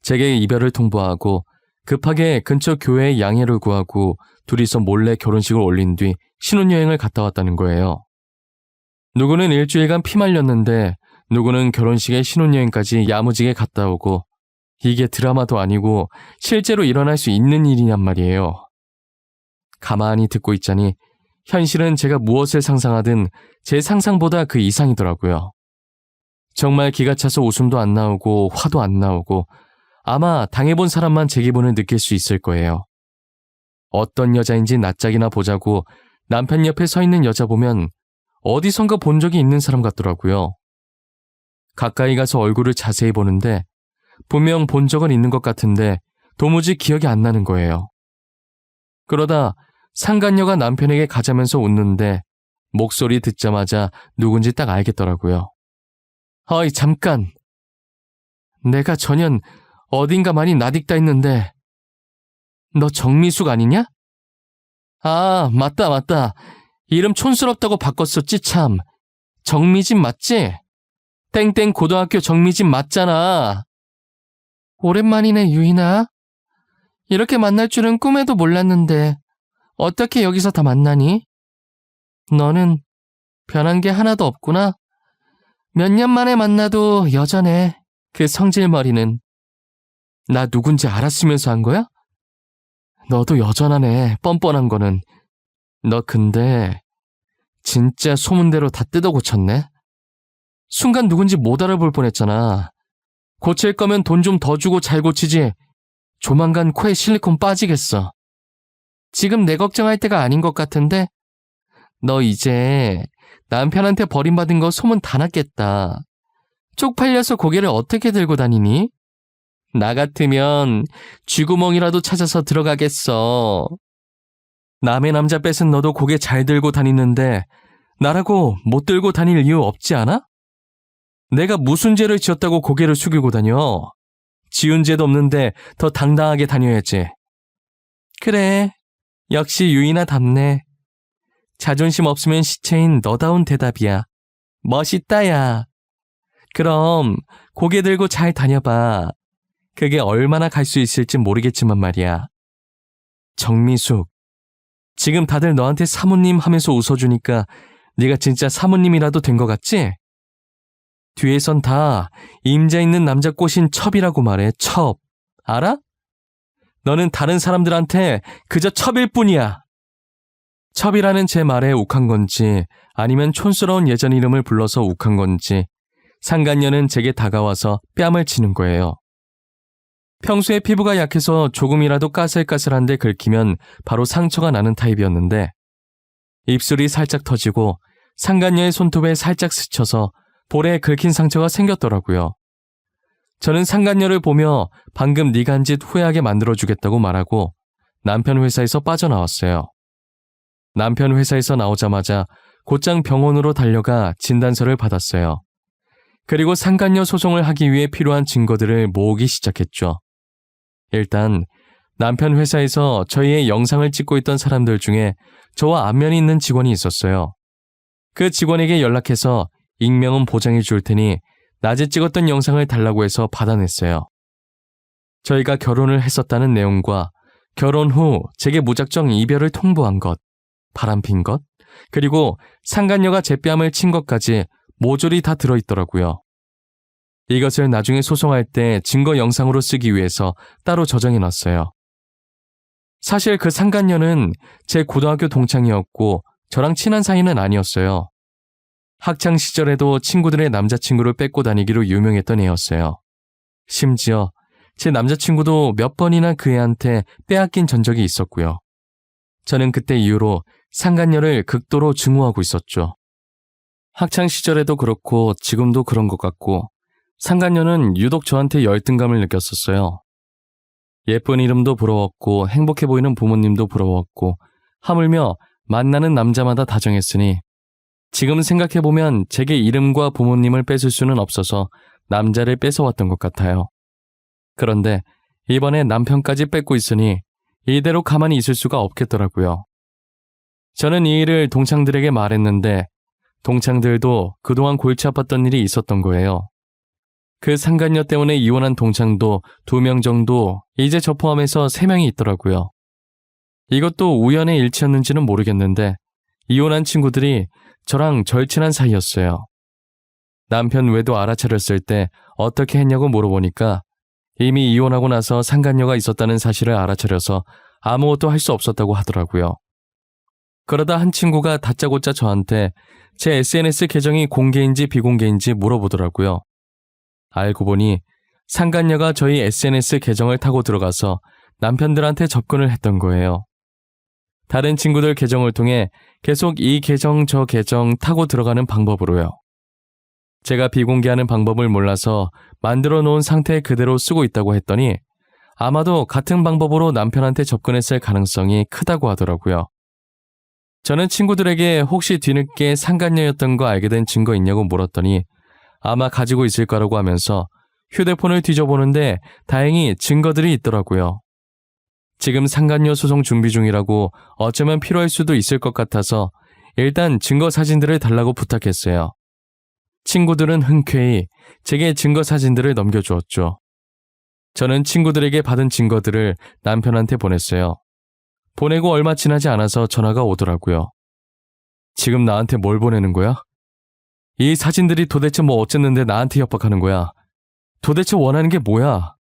제게 이별을 통보하고 급하게 근처 교회에 양해를 구하고 둘이서 몰래 결혼식을 올린 뒤 신혼여행을 갔다 왔다는 거예요. 누구는 일주일간 피 말렸는데 누구는 결혼식에 신혼여행까지 야무지게 갔다 오고 이게 드라마도 아니고 실제로 일어날 수 있는 일이냔 말이에요. 가만히 듣고 있자니 현실은 제가 무엇을 상상하든 제 상상보다 그 이상이더라고요. 정말 기가 차서 웃음도 안 나오고 화도 안 나오고 아마 당해본 사람만 제 기분을 느낄 수 있을 거예요. 어떤 여자인지 낯짝이나 보자고 남편 옆에 서 있는 여자 보면 어디선가 본 적이 있는 사람 같더라고요. 가까이 가서 얼굴을 자세히 보는데 분명 본 적은 있는 것 같은데 도무지 기억이 안 나는 거예요. 그러다 상간녀가 남편에게 가자면서 웃는데 목소리 듣자마자 누군지 딱 알겠더라고요. 어이, 잠깐. 내가 전현 어딘가 많이 낯익다 했는데 너 정미숙 아니냐? 아, 맞다. 이름 촌스럽다고 바꿨었지 참. 정미진 맞지? 땡땡 고등학교 정미진 맞잖아. 오랜만이네, 유인아. 이렇게 만날 줄은 꿈에도 몰랐는데 어떻게 여기서 다 만나니? 너는 변한 게 하나도 없구나. 몇 년 만에 만나도 여전해. 그 성질머리는. 나 누군지 알았으면서 한 거야? 너도 여전하네, 뻔뻔한 거는. 너 근데 진짜 소문대로 다 뜯어 고쳤네? 순간 누군지 못 알아볼 뻔했잖아. 고칠 거면 돈 좀 더 주고 잘 고치지. 조만간 코에 실리콘 빠지겠어. 지금 내 걱정할 때가 아닌 것 같은데? 너 이제 남편한테 버림받은 거 소문 다 났겠다. 쪽팔려서 고개를 어떻게 들고 다니니? 나 같으면 쥐구멍이라도 찾아서 들어가겠어. 남의 남자 뺏은 너도 고개 잘 들고 다니는데 나라고 못 들고 다닐 이유 없지 않아? 내가 무슨 죄를 지었다고 고개를 숙이고 다녀? 지은 죄도 없는데 더 당당하게 다녀야지. 그래, 역시 유인아답네. 자존심 없으면 시체인 너다운 대답이야. 멋있다, 야. 그럼 고개 들고 잘 다녀봐. 그게 얼마나 갈 수 있을지 모르겠지만 말이야. 정미숙, 지금 다들 너한테 사모님 하면서 웃어주니까 네가 진짜 사모님이라도 된 것 같지? 뒤에선 다 임자 있는 남자 꼬신 첩이라고 말해, 첩. 알아? 너는 다른 사람들한테 그저 첩일 뿐이야. 첩이라는 제 말에 욱한 건지 아니면 촌스러운 예전 이름을 불러서 욱한 건지 상간녀는 제게 다가와서 뺨을 치는 거예요. 평소에 피부가 약해서 조금이라도 까슬까슬한데 긁히면 바로 상처가 나는 타입이었는데 입술이 살짝 터지고 상간녀의 손톱에 살짝 스쳐서 볼에 긁힌 상처가 생겼더라고요. 저는 상간녀를 보며 방금 네가 한 짓 후회하게 만들어주겠다고 말하고 남편 회사에서 빠져나왔어요. 남편 회사에서 나오자마자 곧장 병원으로 달려가 진단서를 받았어요. 그리고 상간녀 소송을 하기 위해 필요한 증거들을 모으기 시작했죠. 일단 남편 회사에서 저희의 영상을 찍고 있던 사람들 중에 저와 안면이 있는 직원이 있었어요. 그 직원에게 연락해서 익명은 보장해 줄 테니 낮에 찍었던 영상을 달라고 해서 받아냈어요. 저희가 결혼을 했었다는 내용과 결혼 후 제게 무작정 이별을 통보한 것, 바람핀 것, 그리고 상간녀가 제 뺨을 친 것까지 모조리 다 들어있더라고요. 이것을 나중에 소송할 때 증거 영상으로 쓰기 위해서 따로 저장해놨어요. 사실 그 상간녀는 제 고등학교 동창이었고 저랑 친한 사이는 아니었어요. 학창 시절에도 친구들의 남자친구를 뺏고 다니기로 유명했던 애였어요. 심지어 제 남자친구도 몇 번이나 그 애한테 빼앗긴 전적이 있었고요. 저는 그때 이후로 상간녀를 극도로 증오하고 있었죠. 학창 시절에도 그렇고 지금도 그런 것 같고 상간녀는 유독 저한테 열등감을 느꼈었어요. 예쁜 이름도 부러웠고 행복해 보이는 부모님도 부러웠고 하물며 만나는 남자마다 다정했으니 지금 생각해보면 제게 이름과 부모님을 뺏을 수는 없어서 남자를 뺏어왔던 것 같아요. 그런데 이번에 남편까지 뺏고 있으니 이대로 가만히 있을 수가 없겠더라고요. 저는 이 일을 동창들에게 말했는데 동창들도 그동안 골치 아팠던 일이 있었던 거예요. 그 상간녀 때문에 이혼한 동창도 2명 정도, 이제 저 포함해서 3명이 있더라고요. 이것도 우연의 일치였는지는 모르겠는데 이혼한 친구들이 저랑 절친한 사이였어요. 남편 외도 알아차렸을 때 어떻게 했냐고 물어보니까 이미 이혼하고 나서 상간녀가 있었다는 사실을 알아차려서 아무것도 할 수 없었다고 하더라고요. 그러다 한 친구가 다짜고짜 저한테 제 SNS 계정이 공개인지 비공개인지 물어보더라고요. 알고 보니 상간녀가 저희 SNS 계정을 타고 들어가서 남편들한테 접근을 했던 거예요. 다른 친구들 계정을 통해 계속 이 계정 저 계정 타고 들어가는 방법으로요. 제가 비공개하는 방법을 몰라서 만들어 놓은 상태 그대로 쓰고 있다고 했더니 아마도 같은 방법으로 남편한테 접근했을 가능성이 크다고 하더라고요. 저는 친구들에게 혹시 뒤늦게 상간녀였던 거 알게 된 증거 있냐고 물었더니 아마 가지고 있을 거라고 하면서 휴대폰을 뒤져보는데 다행히 증거들이 있더라고요. 지금 상간녀 소송 준비 중이라고 어쩌면 필요할 수도 있을 것 같아서 일단 증거 사진들을 달라고 부탁했어요. 친구들은 흔쾌히 제게 증거 사진들을 넘겨주었죠. 저는 친구들에게 받은 증거들을 남편한테 보냈어요. 보내고 얼마 지나지 않아서 전화가 오더라고요. 지금 나한테 뭘 보내는 거야? 이 사진들이 도대체 뭐 어쨌는데 나한테 협박하는 거야? 도대체 원하는 게 뭐야?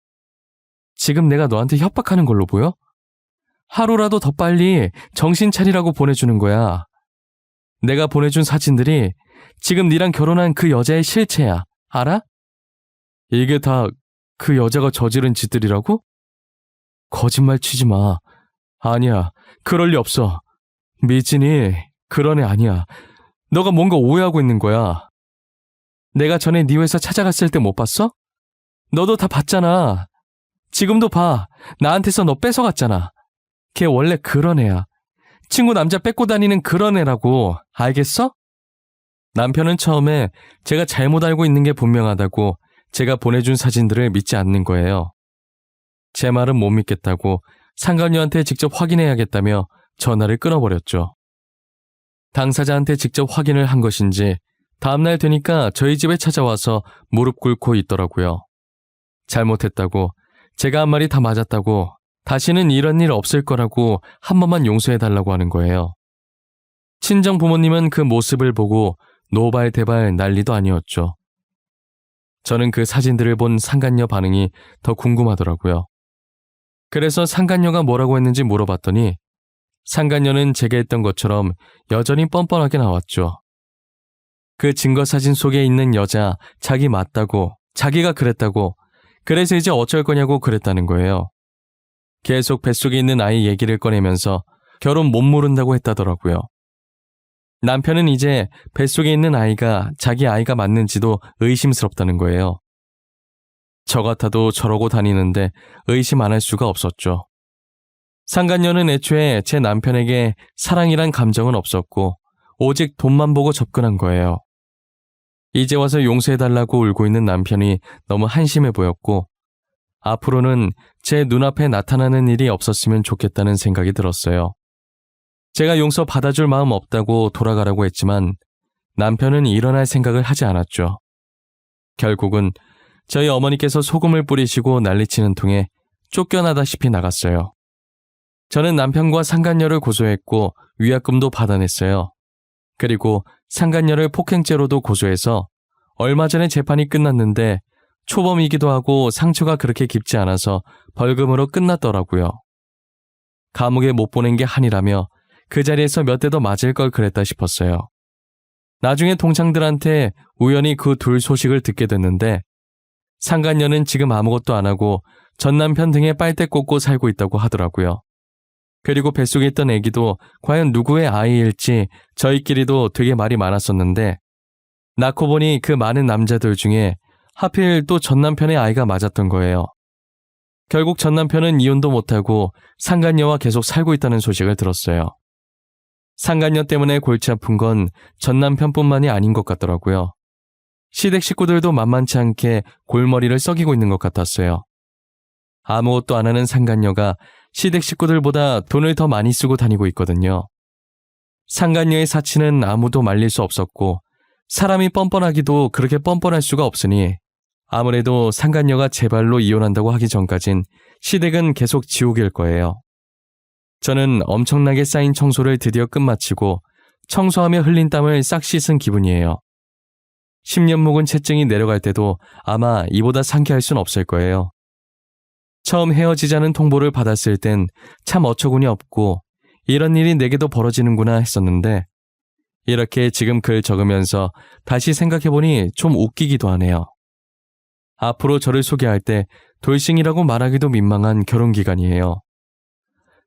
지금 내가 너한테 협박하는 걸로 보여? 하루라도 더 빨리 정신 차리라고 보내주는 거야. 내가 보내준 사진들이 지금 네랑 결혼한 그 여자의 실체야. 알아? 이게 다 그 여자가 저지른 짓들이라고? 거짓말 치지 마. 아니야, 그럴 리 없어. 미진이 그런 애 아니야. 너가 뭔가 오해하고 있는 거야. 내가 전에 네 회사 찾아갔을 때 못 봤어? 너도 다 봤잖아. 지금도 봐. 나한테서 너 뺏어갔잖아. 걔 원래 그런 애야. 친구 남자 뺏고 다니는 그런 애라고. 알겠어? 남편은 처음에 제가 잘못 알고 있는 게 분명하다고 제가 보내준 사진들을 믿지 않는 거예요. 제 말은 못 믿겠다고 상간녀한테 직접 확인해야겠다며 전화를 끊어버렸죠. 당사자한테 직접 확인을 한 것인지 다음날 되니까 저희 집에 찾아와서 무릎 꿇고 있더라고요. 잘못했다고, 제가 한 말이 다 맞았다고, 다시는 이런 일 없을 거라고 한 번만 용서해달라고 하는 거예요. 친정 부모님은 그 모습을 보고 노발대발 난리도 아니었죠. 저는 그 사진들을 본 상간녀 반응이 더 궁금하더라고요. 그래서 상간녀가 뭐라고 했는지 물어봤더니 상간녀는 제가 했던 것처럼 여전히 뻔뻔하게 나왔죠. 그 증거 사진 속에 있는 여자 자기 맞다고, 자기가 그랬다고, 그래서 이제 어쩔 거냐고 그랬다는 거예요. 계속 뱃속에 있는 아이 얘기를 꺼내면서 결혼 못 모른다고 했다더라고요. 남편은 이제 뱃속에 있는 아이가 자기 아이가 맞는지도 의심스럽다는 거예요. 저 같아도 저러고 다니는데 의심 안 할 수가 없었죠. 상간녀는 애초에 제 남편에게 사랑이란 감정은 없었고 오직 돈만 보고 접근한 거예요. 이제 와서 용서해달라고 울고 있는 남편이 너무 한심해 보였고 앞으로는 제 눈앞에 나타나는 일이 없었으면 좋겠다는 생각이 들었어요. 제가 용서 받아줄 마음 없다고 돌아가라고 했지만 남편은 일어날 생각을 하지 않았죠. 결국은 저희 어머니께서 소금을 뿌리시고 난리치는 통에 쫓겨나다시피 나갔어요. 저는 남편과 상간녀를 고소했고 위약금도 받아냈어요. 그리고 상간녀를 폭행죄로도 고소해서 얼마 전에 재판이 끝났는데 초범이기도 하고 상처가 그렇게 깊지 않아서 벌금으로 끝났더라고요. 감옥에 못 보낸 게 한이라며 그 자리에서 몇 대 더 맞을 걸 그랬다 싶었어요. 나중에 동창들한테 우연히 그 둘 소식을 듣게 됐는데 상간녀는 지금 아무것도 안 하고 전 남편 등에 빨대 꽂고 살고 있다고 하더라고요. 그리고 뱃속에 있던 아기도 과연 누구의 아이일지 저희끼리도 되게 말이 많았었는데 낳고 보니 그 많은 남자들 중에 하필 또 전 남편의 아이가 맞았던 거예요. 결국 전 남편은 이혼도 못하고 상간녀와 계속 살고 있다는 소식을 들었어요. 상간녀 때문에 골치 아픈 건 전 남편뿐만이 아닌 것 같더라고요. 시댁 식구들도 만만치 않게 골머리를 썩이고 있는 것 같았어요. 아무것도 안 하는 상간녀가 시댁 식구들보다 돈을 더 많이 쓰고 다니고 있거든요. 상간녀의 사치는 아무도 말릴 수 없었고 사람이 뻔뻔하기도 그렇게 뻔뻔할 수가 없으니 아무래도 상간녀가 제 발로 이혼한다고 하기 전까진 시댁은 계속 지옥일 거예요. 저는 엄청나게 쌓인 청소를 드디어 끝마치고 청소하며 흘린 땀을 싹 씻은 기분이에요. 10년 묵은 채증이 내려갈 때도 아마 이보다 상쾌할 순 없을 거예요. 처음 헤어지자는 통보를 받았을 땐 참 어처구니 없고 이런 일이 내게도 벌어지는구나 했었는데 이렇게 지금 글 적으면서 다시 생각해보니 좀 웃기기도 하네요. 앞으로 저를 소개할 때 돌싱이라고 말하기도 민망한 결혼기간이에요.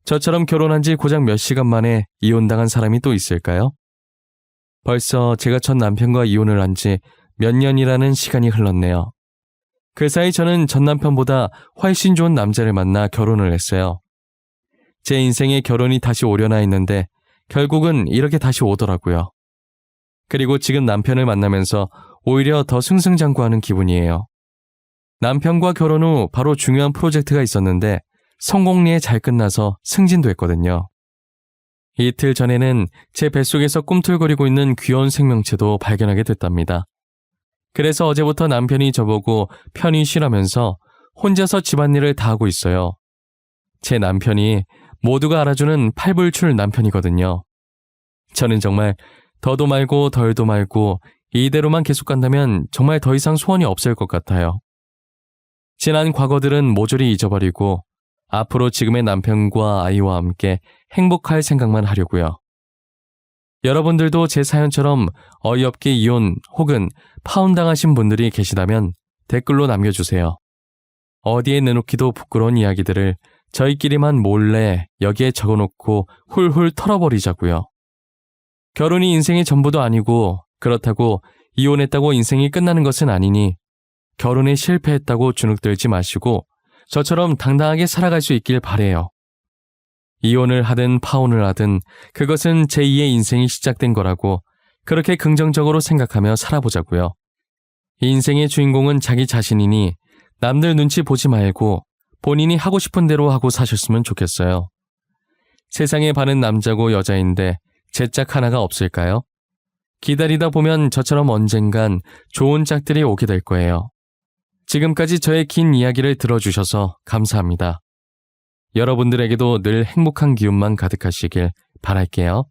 저처럼 결혼한 지 고작 몇 시간 만에 이혼당한 사람이 또 있을까요? 벌써 제가 전 남편과 이혼을 한 지 몇 년이라는 시간이 흘렀네요. 그 사이 저는 전 남편보다 훨씬 좋은 남자를 만나 결혼을 했어요. 제 인생에 결혼이 다시 오려나 했는데 결국은 이렇게 다시 오더라고요. 그리고 지금 남편을 만나면서 오히려 더 승승장구하는 기분이에요. 남편과 결혼 후 바로 중요한 프로젝트가 있었는데 성공리에 잘 끝나서 승진도 했거든요. 이틀 전에는 제 뱃속에서 꿈틀거리고 있는 귀여운 생명체도 발견하게 됐답니다. 그래서 어제부터 남편이 저보고 편히 쉬라면서 혼자서 집안일을 다 하고 있어요. 제 남편이 모두가 알아주는 팔불출 남편이거든요. 저는 정말 더도 말고 덜도 말고 이대로만 계속 간다면 정말 더 이상 소원이 없을 것 같아요. 지난 과거들은 모조리 잊어버리고 앞으로 지금의 남편과 아이와 함께 행복할 생각만 하려고요. 여러분들도 제 사연처럼 어이없게 이혼 혹은 파혼당하신 분들이 계시다면 댓글로 남겨주세요. 어디에 내놓기도 부끄러운 이야기들을 저희끼리만 몰래 여기에 적어놓고 훌훌 털어버리자고요. 결혼이 인생의 전부도 아니고 그렇다고 이혼했다고 인생이 끝나는 것은 아니니 결혼에 실패했다고 주눅들지 마시고 저처럼 당당하게 살아갈 수 있길 바래요. 이혼을 하든 파혼을 하든 그것은 제2의 인생이 시작된 거라고 그렇게 긍정적으로 생각하며 살아보자고요. 인생의 주인공은 자기 자신이니 남들 눈치 보지 말고 본인이 하고 싶은 대로 하고 사셨으면 좋겠어요. 세상에 반은 남자고 여자인데 제 짝 하나가 없을까요? 기다리다 보면 저처럼 언젠간 좋은 짝들이 오게 될 거예요. 지금까지 저의 긴 이야기를 들어주셔서 감사합니다. 여러분들에게도 늘 행복한 기운만 가득하시길 바랄게요.